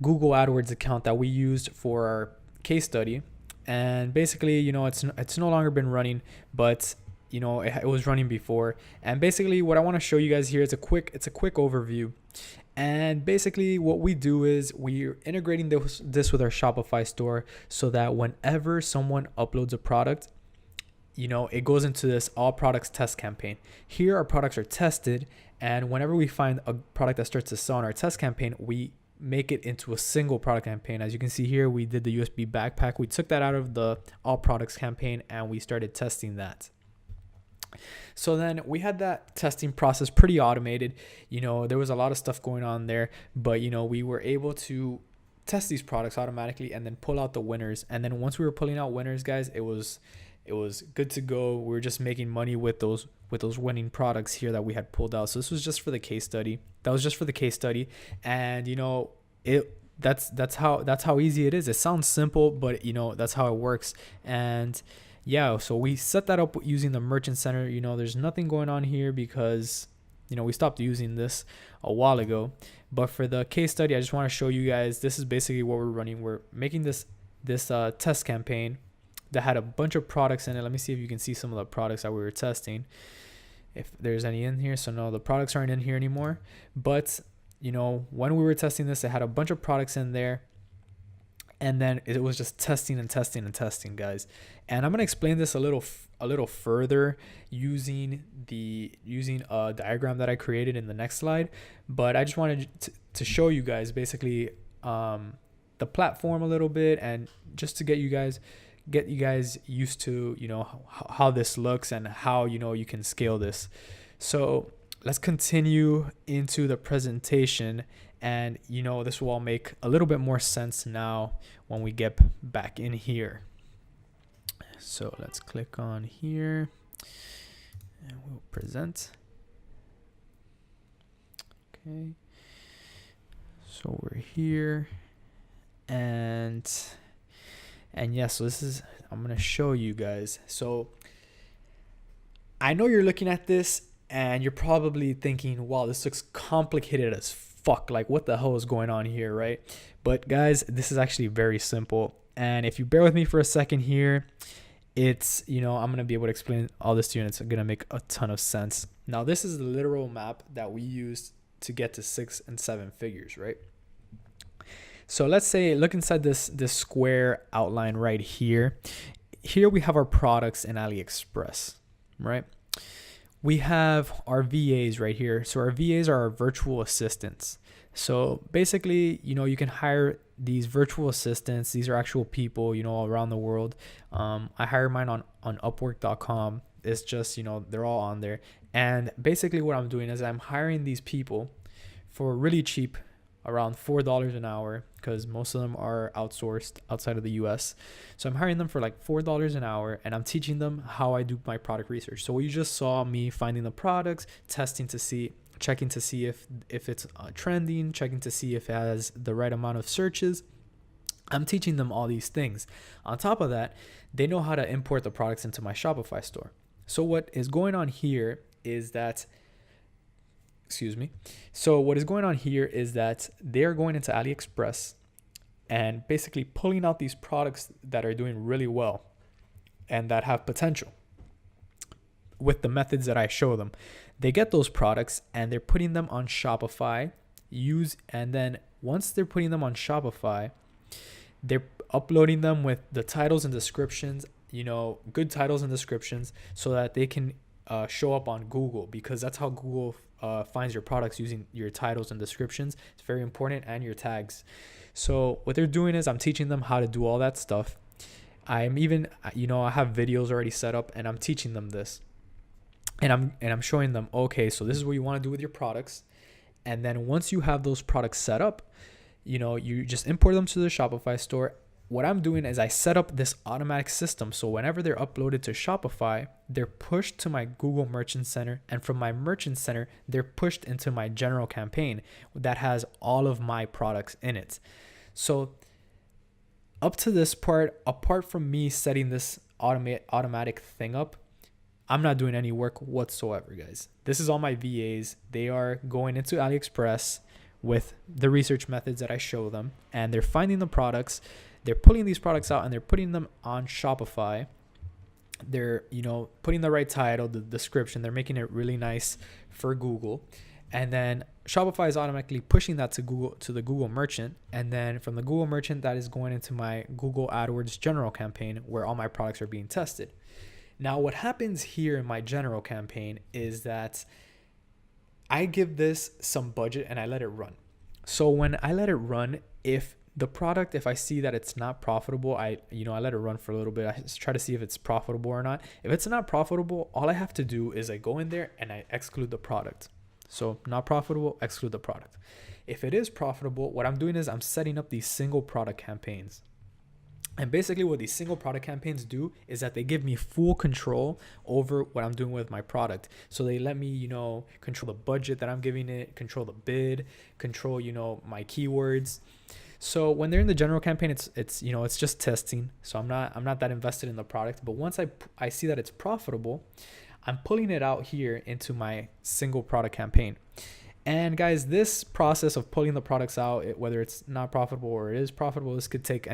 Google AdWords account that we used for our case study, and basically it's no longer been running, but it was running before. And basically what I want to show you guys here is it's a quick overview. And basically what we do is we're integrating this with our Shopify store, so that whenever someone uploads a product, it goes into this all products test campaign. Here our products are tested, and whenever we find a product that starts to sell on our test campaign, we make it into a single product campaign. As you can see here, we did the USB backpack. We took that out of the all products campaign and we started testing that. So then we had that testing process pretty automated. There was a lot of stuff going on there, but we were able to test these products automatically and then pull out the winners. And then once we were pulling out winners, guys, it was good to go. We were just making money with those winning products here that we had pulled out. So this was just for the case study. And that's how easy it is. It sounds simple, but that's how it works. And yeah, so we set that up using the Merchant Center. There's nothing going on here because we stopped using this a while ago. But for the case study, I just want to show you guys, this is basically what we're running. We're making this test campaign that had a bunch of products in it. Let me see if you can see some of the products that we were testing, if there's any in here. So no, the products aren't in here anymore. But when we were testing this, it had a bunch of products in there. And then it was just testing, guys. And I'm gonna explain this a little further using a diagram that I created in the next slide. But I just wanted to show you guys basically the platform a little bit, and just to get you guys used to how this looks and how you can scale this. So let's continue into the presentation, and this will all make a little bit more sense now when we get back in here. So let's click on here and we'll present. Okay, so we're here, and yes, so I'm gonna show you guys. So I know you're looking at this and you're probably thinking, wow, this looks complicated as fuck. Like, what the hell is going on here, right? But guys, this is actually very simple. And if you bear with me for a second here, it's, I'm going to be able to explain all this to you, and it's going to make a ton of sense. Now, this is the literal map that we used to get to 6 and 7 figures, right? So let's say, look inside this square outline right here. Here we have our products in AliExpress, right? We have our VAs right here. So our VAs are our virtual assistants. So basically, you can hire these virtual assistants. These are actual people, all around the world. I hire mine on Upwork.com. It's just, they're all on there. And basically what I'm doing is I'm hiring these people for really cheap, around $4 an hour, because most of them are outsourced outside of the US. So I'm hiring them for like $4 an hour, and I'm teaching them how I do my product research. So you just saw me finding the products, testing to see checking to see if it's trending, checking to see if it has the right amount of searches. I'm teaching them all these things. On top of that, they know how to import the products into my Shopify store. So what is going on here is that, So what is going on here is that they're going into AliExpress and basically pulling out these products that are doing really well and that have potential with the methods that I show them. They get those products and they're putting them on Shopify, and then once they're putting them on Shopify, they're uploading them with the titles and descriptions, good titles and descriptions, so that they can show up on Google, because that's how Google finds your products, using your titles and descriptions. It's very important, and your tags. So what they're doing is I'm teaching them how to do all that stuff. I'm even, I have videos already set up, and I'm teaching them this. And I'm showing them, okay, so this is what you want to do with your products. And then once you have those products set up, you just import them to the Shopify store. What I'm doing is I set up this automatic system. So whenever they're uploaded to Shopify, they're pushed to my Google Merchant Center. And from my Merchant Center, they're pushed into my general campaign that has all of my products in it. So up to this part, apart from me setting this automatic thing up, I'm not doing any work whatsoever, guys. This is all my VAs. They are going into AliExpress with the research methods that I show them, and they're finding the products. They're pulling these products out and they're putting them on Shopify. They're, putting the right title, the description. They're making it really nice for Google. And then Shopify is automatically pushing that to the Google Merchant. And then from the Google Merchant, that is going into my Google AdWords general campaign, where all my products are being tested. Now, what happens here in my general campaign is that I give this some budget and I let it run. So when I let it run, if I see that it's not profitable, I let it run for a little bit. I just try to see if it's profitable or not. If it's not profitable, all I have to do is I go in there and I exclude the product. So not profitable, exclude the product. If it is profitable, what I'm doing is I'm setting up these single product campaigns. And basically what these single product campaigns do is that they give me full control over what I'm doing with my product. So they let me, control the budget that I'm giving it, control the bid, control, my keywords. So when they're in the general campaign, it's just testing. So I'm not that invested in the product. But once I see that it's profitable, I'm pulling it out here into my single product campaign. And guys, this process of pulling the products out, whether it's not profitable or it is profitable, this could take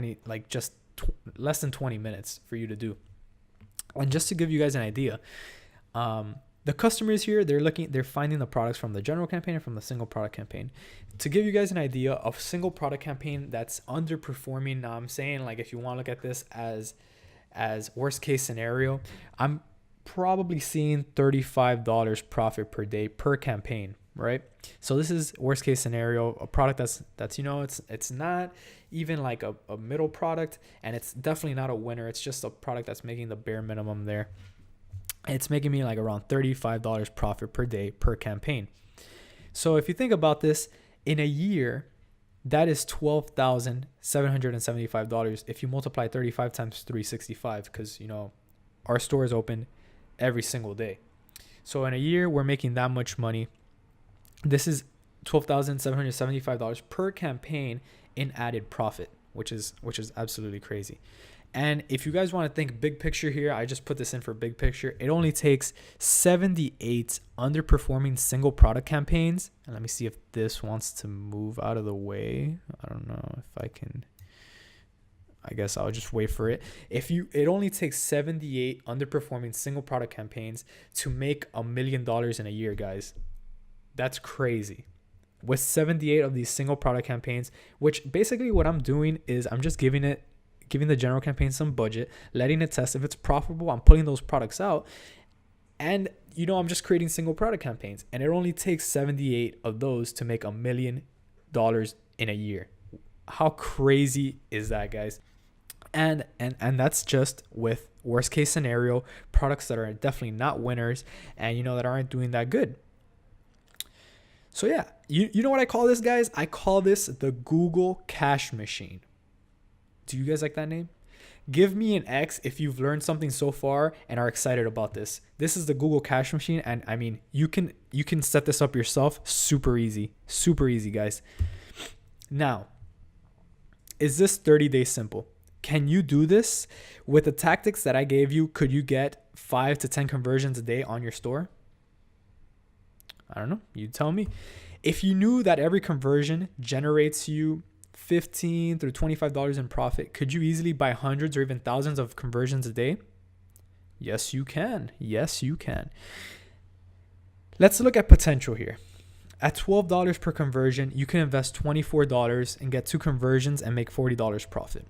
less than 20 minutes for you to do. And just to give you guys an idea, the customers here, they're finding the products from the general campaign and from the single product campaign. To give you guys an idea of single product campaign that's underperforming, now I'm saying, if you want to look at this as worst case scenario, I'm probably seeing $35 profit per day per campaign, right? So this is worst case scenario, a product that's it's not even like a middle product, and it's definitely not a winner. It's just a product that's making the bare minimum there. It's making me around $35 profit per day per campaign. So if you think about this, in a year, that is $12,775 if you multiply 35 times 365, because our store is open every single day. So in a year, we're making that much money. This is $12,775 per campaign in added profit, which is absolutely crazy. And if you guys want to think big picture here, I just put this in for big picture. It only takes 78 underperforming single product campaigns. And let me see if this wants to move out of the way. I don't know if I can. I guess I'll just wait for it. It only takes 78 underperforming single product campaigns to make $1 million in a year, guys. That's crazy. With 78 of these single product campaigns, which basically what I'm doing is I'm just giving the general campaign some budget, letting it test. If it's profitable, I'm putting those products out. And, I'm just creating single product campaigns. And it only takes 78 of those to make $1 million in a year. How crazy is that, guys? And that's just with worst case scenario products that are definitely not winners and, that aren't doing that good. So yeah, you know what I call this, guys? I call this the Google Cash Machine. Do you guys like that name? Give me an X if you've learned something so far and are excited about this. This is the Google Cash Machine, and I mean, you can set this up yourself. Super easy, guys. Now, is this 30 days simple? Can you do this with the tactics that I gave you? Could you get 5 to 10 conversions a day on your store? I don't know. You tell me. If you knew that every conversion generates you $15 through $25 in profit, could you easily buy hundreds or even thousands of conversions a day? Yes, you can. Yes, you can. Let's look at potential here. At $12 per conversion, you can invest $24 and get 2 conversions and make $40 profit.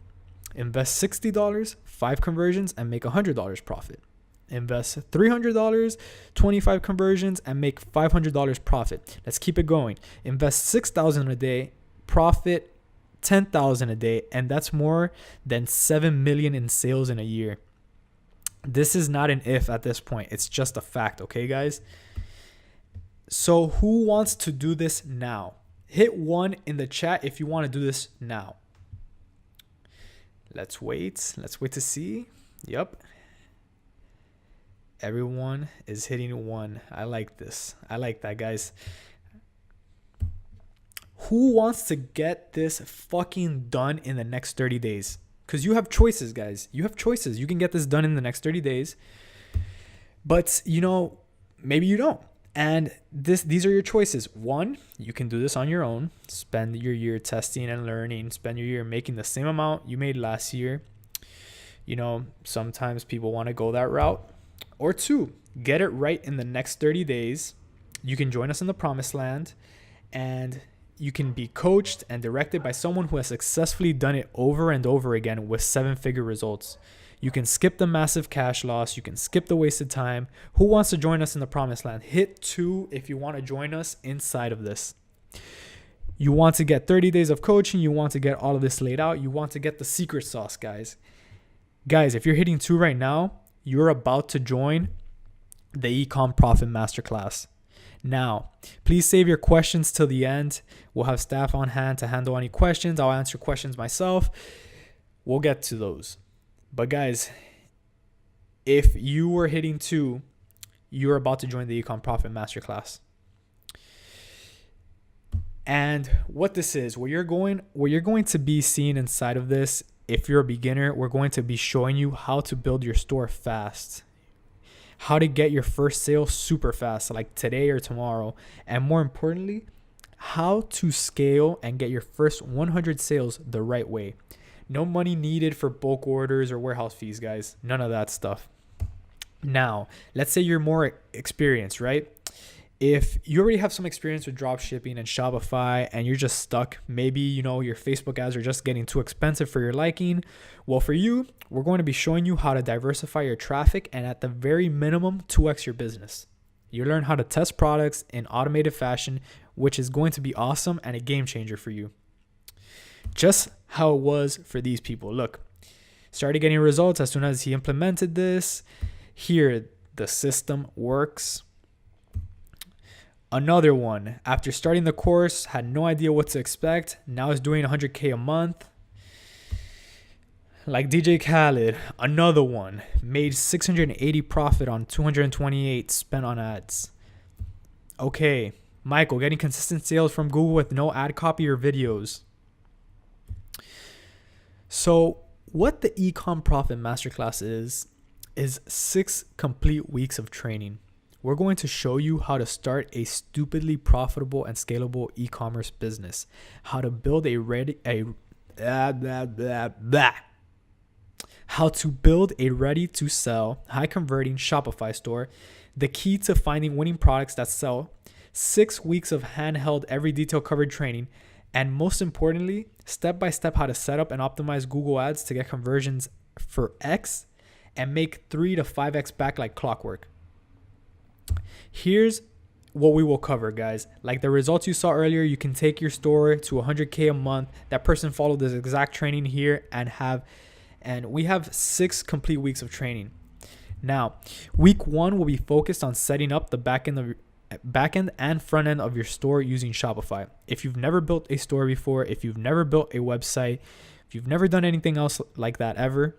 Invest $60, 5 conversions, and make $100 profit. Invest $300, 25 conversions, and make $500 profit. Let's keep it going. Invest $6,000 a day, profit $10,000 a day, and that's more than $7 million in sales in a year. This is not an if at this point. It's just a fact, okay, guys? So who wants to do this now? Hit 1 in the chat if you want to do this now. Let's wait. Let's wait to see. Yep. Everyone is hitting 1. I like this. I like that, guys. Who wants to get this fucking done in the next 30 days? Because you have choices, guys. You have choices. You can get this done in the next 30 days. But, maybe you don't. And these are your choices. 1, you can do this on your own. Spend your year testing and learning. Spend your year making the same amount you made last year. Sometimes people want to go that route. Or 2, get it right in the next 30 days. You can join us in the promised land, and you can be coached and directed by someone who has successfully done it over and over again with 7-figure results. You can skip the massive cash loss. You can skip the wasted time. Who wants to join us in the promised land? Hit 2 if you want to join us inside of this. You want to get 30 days of coaching. You want to get all of this laid out. You want to get the secret sauce, guys. Guys, if you're hitting 2 right now, you're about to join the Ecom Profit Masterclass. Now, please save your questions till the end. We'll have staff on hand to handle any questions. I'll answer questions myself. We'll get to those. But guys, if you were hitting 2, you're about to join the Ecom Profit Masterclass. And what this is, what you're going to be seeing inside of this, if you're a beginner, we're going to be showing you how to build your store fast, how to get your first sale super fast, like today or tomorrow, and more importantly, how to scale and get your first 100 sales the right way. No money needed for bulk orders or warehouse fees, guys. None of that stuff. Now, let's say you're more experienced, right? If you already have some experience with drop shipping and Shopify and you're just stuck, maybe, your Facebook ads are just getting too expensive for your liking. Well, for you, we're going to be showing you how to diversify your traffic and at the very minimum, 2x your business. You learn how to test products in automated fashion, which is going to be awesome and a game changer for you. Just how it was for these people. Look, started getting results as soon as he implemented this. Here, the system works. Another one, after starting the course, had no idea what to expect. Now is doing 100K a month. Like DJ Khaled, another one, made 680 profit on 228 spent on ads. Okay, Michael, getting consistent sales from Google with no ad copy or videos. So what the Ecom Profit Masterclass is 6 complete weeks of training. We're going to show you how to start a stupidly profitable and scalable e-commerce business, how to build how to build a ready-to-sell, high-converting Shopify store, the key to finding winning products that sell, 6 weeks of handheld every detail covered training, and most importantly, step-by-step how to set up and optimize Google Ads to get conversions for X and make 3 to 5X back like clockwork. Here's what we will cover, guys. Like the results you saw earlier, you can take your store to 100K a month. That person followed this exact training here and we have 6 complete weeks of training. Now, week 1 will be focused on setting up the back end and front end of your store using Shopify. If you've never built a store before, if you've never built a website, if you've never done anything else like that ever,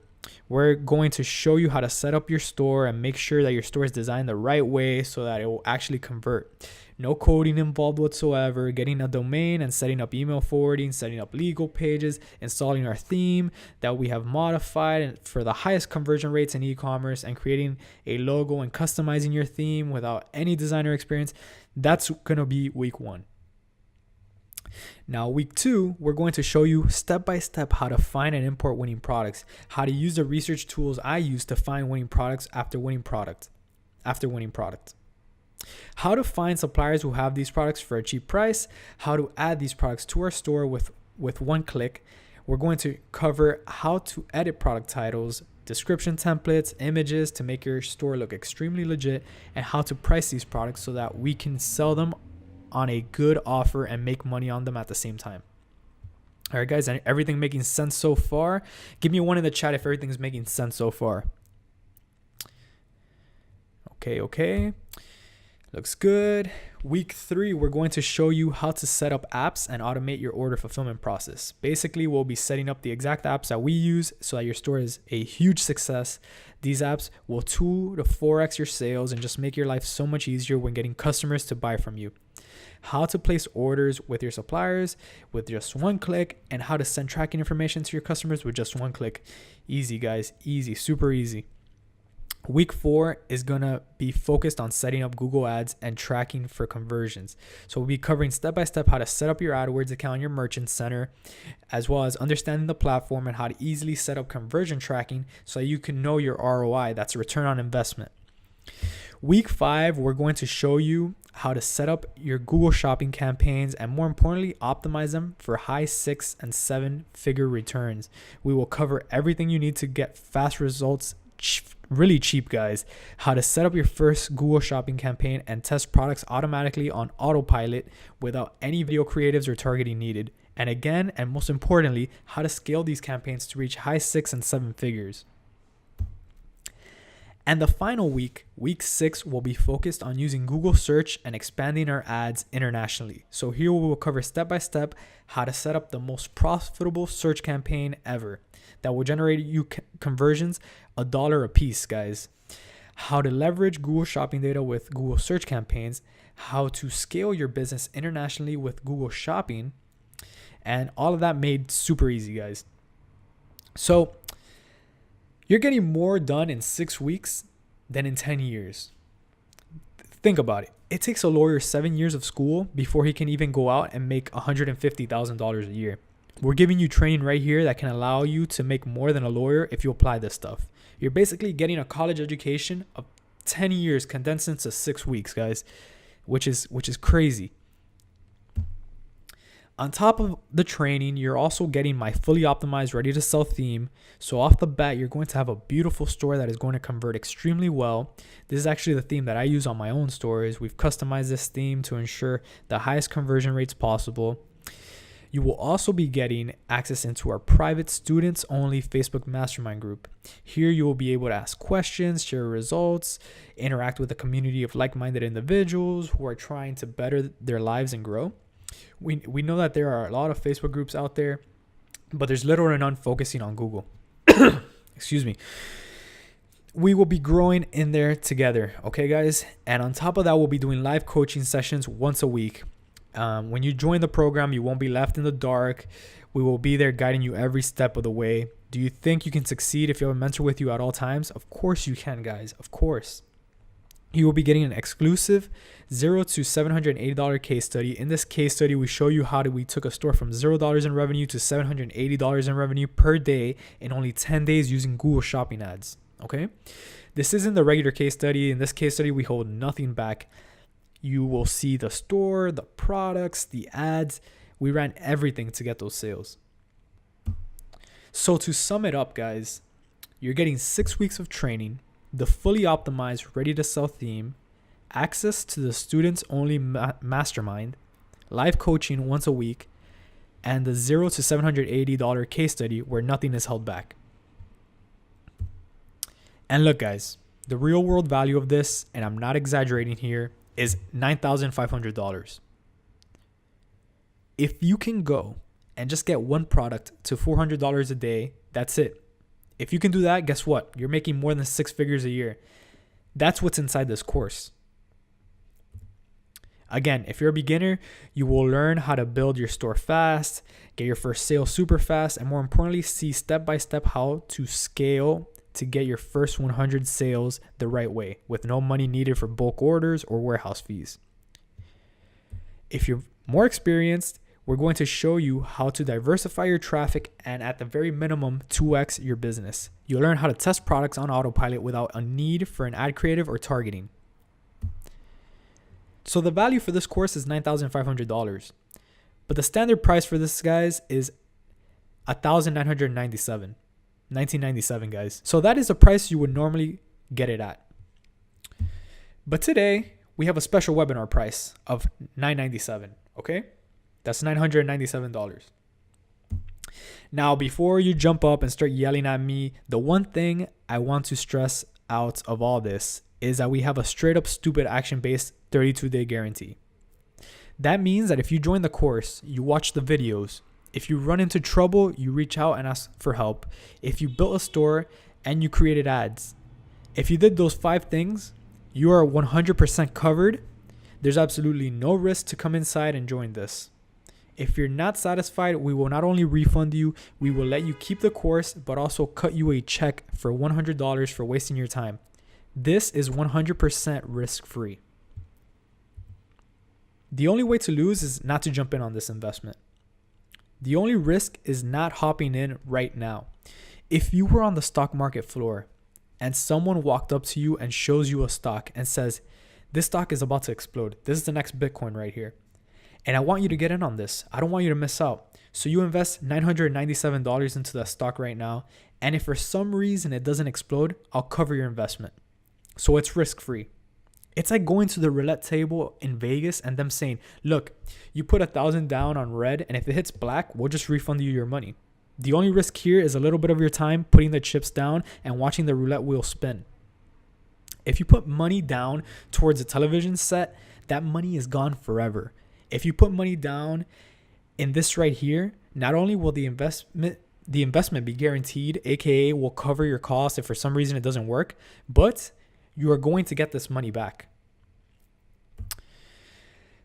We're going to show you how to set up your store and make sure that your store is designed the right way so that it will actually convert. No coding involved whatsoever, getting a domain and setting up email forwarding, setting up legal pages, installing our theme that we have modified for the highest conversion rates in e-commerce, and creating a logo and customizing your theme without any designer experience. That's going to be week 1. Now, week 2, we're going to show you step by step how to find and import winning products, how to use the research tools I use to find winning products after winning product, how to find suppliers who have these products for a cheap price, how to add these products to our store with one click. We're going to cover how to edit product titles, description templates, images to make your store look extremely legit, and how to price these products so that we can sell them on a good offer and make money on them at the same time. All right, guys, everything making sense so far? Give me a 1 in the chat if everything's making sense so far. Okay. Looks good. Week 3, we're going to show you how to set up apps and automate your order fulfillment process. Basically, we'll be setting up the exact apps that we use so that your store is a huge success. These apps will 2 to 4x your sales and just make your life so much easier when getting customers to buy from you. How to place orders with your suppliers with just 1 click, and how to send tracking information to your customers with just 1 click. Easy, guys. Easy. Super easy. Week 4 is going to be focused on setting up Google Ads and tracking for conversions. So we'll be covering step-by-step how to set up your AdWords account in your Merchant Center, as well as understanding the platform and how to easily set up conversion tracking so you can know your ROI, that's return on investment. Week 5, we're going to show you how to set up your Google Shopping campaigns and, more importantly, optimize them for high 6 and 7 figure returns. We will cover everything you need to get fast results really cheap, guys. How to set up your first Google Shopping campaign and test products automatically on autopilot without any video creatives or targeting needed. And again, and most importantly, how to scale these campaigns to reach high 6 and 7 figures. And the final week, week 6, will be focused on using Google search and expanding our ads internationally. So here we will cover step by step how to set up the most profitable search campaign ever that will generate you conversions $1 a piece, guys. How to leverage Google Shopping data with Google search campaigns, how to scale your business internationally with Google Shopping, and all of that made super easy, guys. So you're getting more done in 6 weeks than in 10 years. Think about it. It takes a lawyer 7 years of school before he can even go out and make $150,000 a year. We're giving you training right here that can allow you to make more than a lawyer if you apply this stuff. You're basically getting a college education of 10 years condensed into 6 weeks, guys, which is crazy. On top of the training, you're also getting my fully optimized, ready to sell theme. So off the bat, you're going to have a beautiful store that is going to convert extremely well. This is actually the theme that I use on my own stores. We've customized this theme to ensure the highest conversion rates possible. You will also be getting access into our private students only Facebook mastermind group. Here you will be able to ask questions, share results, interact with a community of like-minded individuals who are trying to better their lives and grow. We know that there are a lot of Facebook groups out there, but there's little or none focusing on Google. Excuse me. We will be growing in there together, okay, guys? And on top of that, we'll be doing live coaching sessions once a week. When you join the program, you won't be left in the dark. We will be there guiding you every step of the way. Do you think you can succeed if you have a mentor with you at all times? Of course you can, guys. Of course. You will be getting an exclusive $0 to $780 case study. In this case study, we show you how we took a store from $0 in revenue to $780 in revenue per day in only 10 days using Google Shopping ads. Okay? This isn't the regular case study. In this case study, we hold nothing back. You will see the store, the products, the ads. We ran everything to get those sales. So to sum it up, guys, you're getting 6 weeks of training, the fully optimized, ready to sell theme, access to the students only mastermind, live coaching once a week, and the $0 to $780 case study where nothing is held back. And look, guys, the real world value of this, and I'm not exaggerating here, is $9,500. If you can go and just get one product to $400 a day, that's it. If you can do that, guess what? You're making more than 6 figures a year. That's what's inside this course. Again, if you're a beginner, you will learn how to build your store fast, get your first sale super fast, and more importantly, see step by step how to scale to get your first 100 sales the right way with no money needed for bulk orders or warehouse fees. If you're more experienced, we're going to show you how to diversify your traffic and at the very minimum 2x your business. You'll learn how to test products on autopilot without a need for an ad creative or targeting. So the value for this course is $9,500, but the standard price for this, guys, is $1,997, guys. So that is the price you would normally get it at. But today we have a special webinar price of $997. Okay, that's $997. Now, before you jump up and start yelling at me, the one thing I want to stress out of all this is that we have a straight up stupid action-based 32-day guarantee. That means that if you join the course, you watch the videos, if you run into trouble, you reach out and ask for help. If you built a store and you created ads, if you did those 5 things, you are 100% covered. There's absolutely no risk to come inside and join this. If you're not satisfied, we will not only refund you, we will let you keep the course, but also cut you a check for $100 for wasting your time. This is 100% risk-free. The only way to lose is not to jump in on this investment. The only risk is not hopping in right now. If you were on the stock market floor and someone walked up to you and shows you a stock and says, this stock is about to explode. This is the next Bitcoin right here. And I want you to get in on this. I don't want you to miss out. So you invest $997 into that stock right now. And if for some reason it doesn't explode, I'll cover your investment. So it's risk-free. It's like going to the roulette table in Vegas and them saying, look, you put $1,000 down on red, and if it hits black, we'll just refund you your money. The only risk here is a little bit of your time putting the chips down and watching the roulette wheel spin. If you put money down towards a television set, that money is gone forever. If you put money down in this right here, not only will the investment be guaranteed, aka will cover your costs if for some reason it doesn't work, but you are going to get this money back.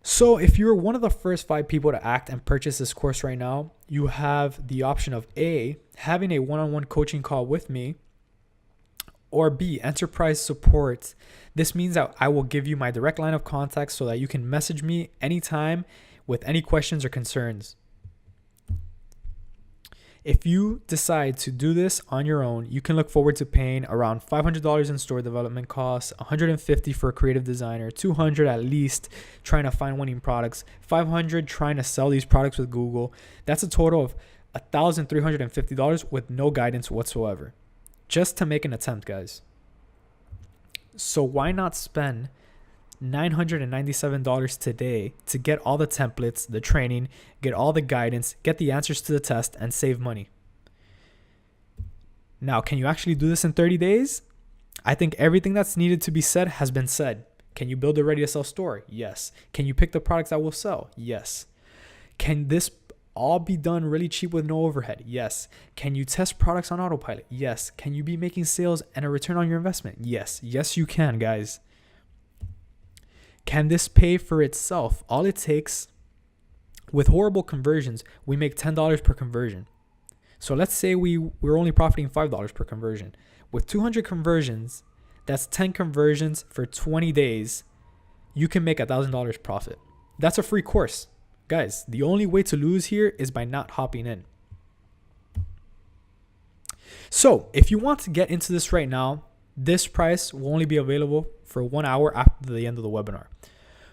So if you're one of the first 5 people to act and purchase this course right now, you have the option of A, having a one-on-one coaching call with me, or B, enterprise support. This means that I will give you my direct line of contact so that you can message me anytime with any questions or concerns. If you decide to do this on your own, you can look forward to paying around $500 in store development costs, $150 for a creative designer, $200 at least trying to find winning products, $500 trying to sell these products with Google. That's a total of $1,350 with no guidance whatsoever, just to make an attempt, guys. So why not spend $997 today to get all the templates, the training, get all the guidance, get the answers to the test, and save money? Now, can you actually do this in 30 days? I think everything that's needed to be said has been said. Can you build a ready-to-sell store? Yes. Can you pick the products that will sell? Yes. Can this all be done really cheap with no overhead? Yes. Can you test products on autopilot? Yes. Can you be making sales and a return on your investment? Yes. Yes, you can, guys. Can this pay for itself? All it takes, with horrible conversions, we make $10 per conversion. So let's say we're only profiting $5 per conversion. With 200 conversions, that's 10 conversions for 20 days. You can make $1,000 profit. That's a free course. Guys, the only way to lose here is by not hopping in. So if you want to get into this right now, this price will only be available for 1 hour after the end of the webinar.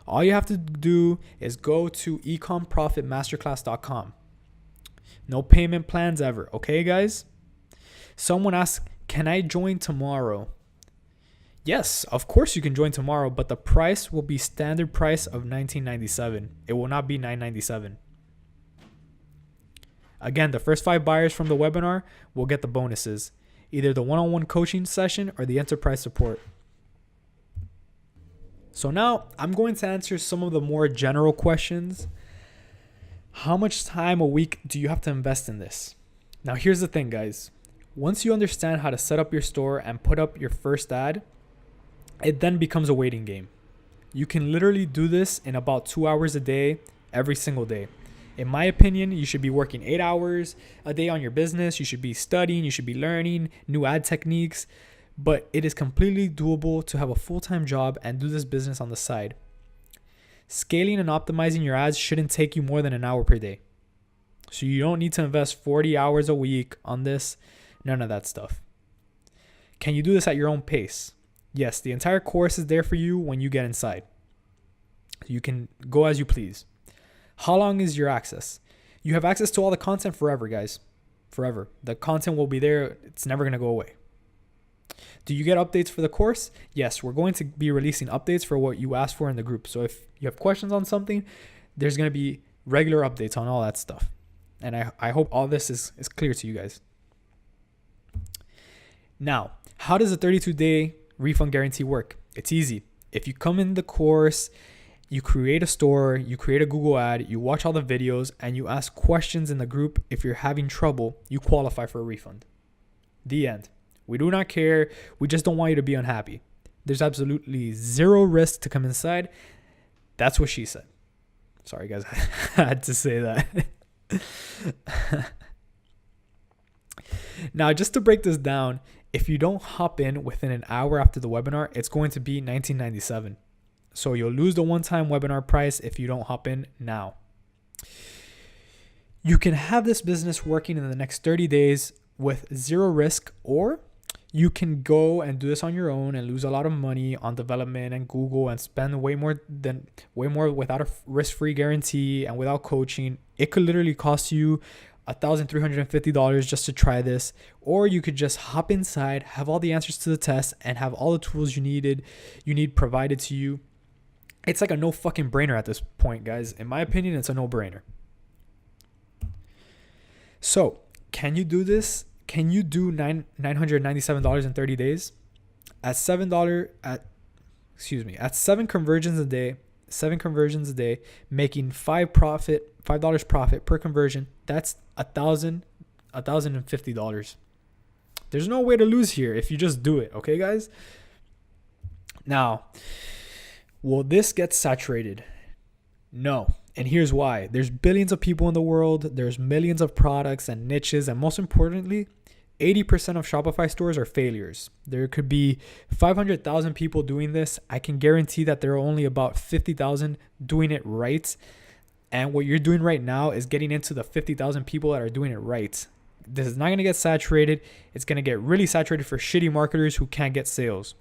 All you have to do is go to ecomprofitmasterclass.com. No payment plans ever. Okay, guys? Someone asked, can I join tomorrow? Yes, of course you can join tomorrow, but the price will be standard price of $19.97. It will not be $9.97. Again, the first 5 buyers from the webinar will get the bonuses, either the one-on-one coaching session or the enterprise support. So now I'm going to answer some of the more general questions. How much time a week do you have to invest in this? Now here's the thing, guys. Once you understand how to set up your store and put up your first ad, it then becomes a waiting game. You can literally do this in about 2 hours a day, every single day. In my opinion, you should be working 8 hours a day on your business. You should be studying, you should be learning new ad techniques, but it is completely doable to have a full-time job and do this business on the side. Scaling and optimizing your ads shouldn't take you more than an hour per day. So you don't need to invest 40 hours a week on this, none of that stuff. Can you do this at your own pace? Yes, the entire course is there for you when you get inside. You can go as you please. How long is your access? You have access to all the content forever, guys. Forever. The content will be there. It's never going to go away. Do you get updates for the course? Yes, we're going to be releasing updates for what you asked for in the group. So if you have questions on something, there's going to be regular updates on all that stuff. And I hope all this is clear to you guys. Now, how does a 32-day refund guarantee work? It's easy. If you come in the course, you create a store, you create a Google ad, you watch all the videos, and you ask questions in the group. If you're having trouble, you qualify for a refund. The end. We do not care. We just don't want you to be unhappy. There's absolutely zero risk to come inside. That's what she said. Sorry, guys. I had to say that. Now, just to break this down, if you don't hop in within an hour after the webinar, it's going to be $19.97. So you'll lose the one-time webinar price if you don't hop in now. You can have this business working in the next 30 days with zero risk, or you can go and do this on your own and lose a lot of money on development and Google and spend way more without a risk-free guarantee and without coaching. It could literally cost you $1,350 just to try this, or you could just hop inside, have all the answers to the test, and have all the tools you need provided to you. It's like a no fucking brainer at this point, guys. In my opinion, it's a no-brainer. So, can you do this? Can you do $997 in 30 days? At seven conversions a day, making $5 profit per conversion. That's $1,050. There's no way to lose here if you just do it, okay, guys? Now, will this get saturated? No. And here's why. There's billions of people in the world. There's millions of products and niches. And most importantly, 80% of Shopify stores are failures. There could be 500,000 people doing this. I can guarantee that there are only about 50,000 doing it right. And what you're doing right now is getting into the 50,000 people that are doing it right. This is not going to get saturated. It's going to get really saturated for shitty marketers who can't get sales.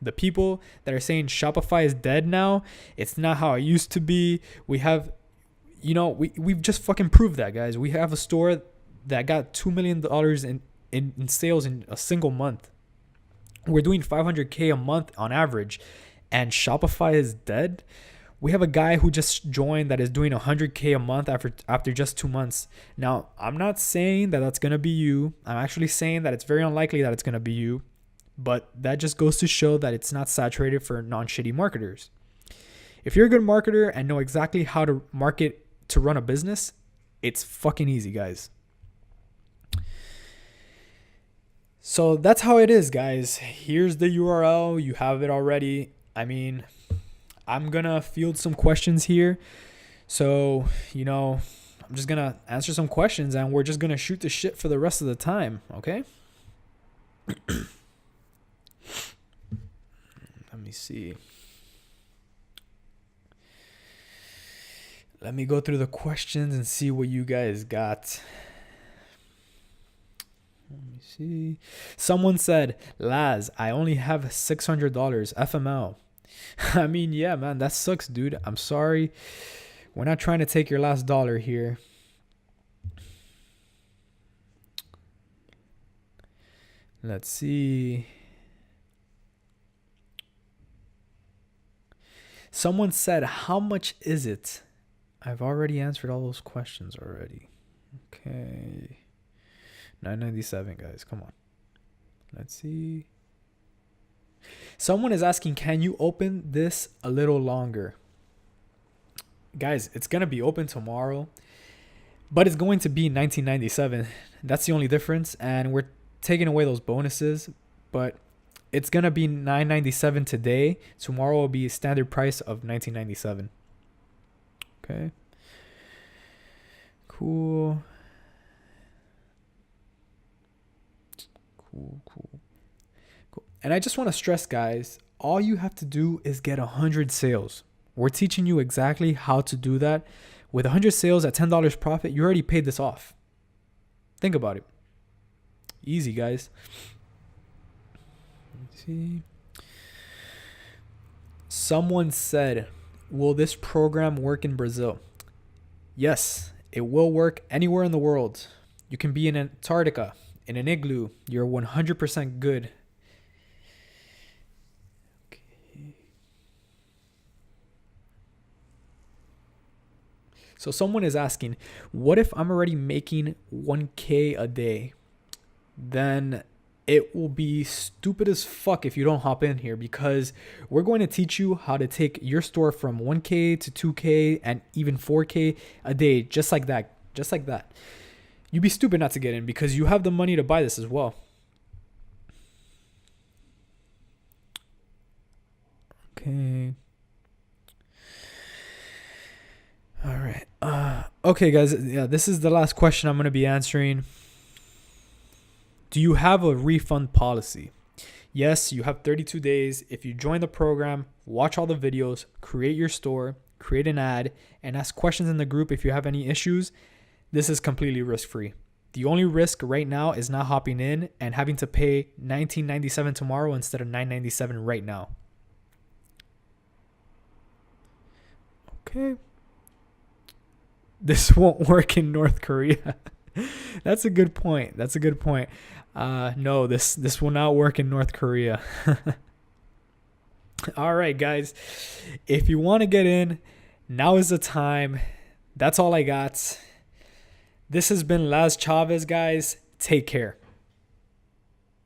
The people that are saying Shopify is dead now, it's not how it used to be. We've just fucking proved that, guys. We have a store that got $2 million in sales in a single month. We're doing $500K a month on average, and Shopify is dead. We have a guy who just joined that is doing $100K a month after just 2 months. Now, I'm not saying that that's going to be you. I'm actually saying that it's very unlikely that it's going to be you. But that just goes to show that it's not saturated for non-shitty marketers. If you're a good marketer and know exactly how to market to run a business, it's fucking easy, guys. So that's how it is, guys. Here's the URL. You have it already. I mean, I'm going to field some questions here. So, I'm just going to answer some questions and we're just going to shoot the shit for the rest of the time, okay? Let me see. Let me go through the questions and see what you guys got. Let me see. Someone said, Laz, I only have $600 FML. I mean, yeah, man, that sucks, dude. I'm sorry. We're not trying to take your last dollar here. Let's see. Someone said, how much is it? I've already answered all those questions already. Okay. $997, guys. Come on. Let's see. Someone is asking, can you open this a little longer? Guys, it's going to be open tomorrow, but it's going to be $1997. That's the only difference. And we're taking away those bonuses, but it's gonna be $9.97 today. Tomorrow will be a standard price of $19.97. Okay. Cool. And I just want to stress, guys, all you have to do is get 100 sales. We're teaching you exactly how to do that. With 100 sales at $10 profit, you already paid this off. Think about it. Easy, guys. Let's see. Someone said, will this program work in Brazil? Yes, it will work anywhere in the world. You can be in Antarctica, in an igloo. You're 100% good. Okay. So someone is asking, what if I'm already making 1K a day? Then it will be stupid as fuck if you don't hop in here, because we're going to teach you how to take your store from 1K to 2K and even 4K a day, just like that. Just like that. You'd be stupid not to get in because you have the money to buy this as well. Okay. All right. Okay, guys. Yeah, this is the last question I'm going to be answering. Do you have a refund policy? Yes, you have 32 days. If you join the program, watch all the videos, create your store, create an ad, and ask questions in the group if you have any issues, this is completely risk-free. The only risk right now is not hopping in and having to pay $19.97 tomorrow instead of $9.97 right now. Okay. This won't work in North Korea. That's a good point. No, this will not work in North Korea. All right, guys. If you want to get in, now is the time. That's all I got. This has been Laz Chavez, guys. Take care.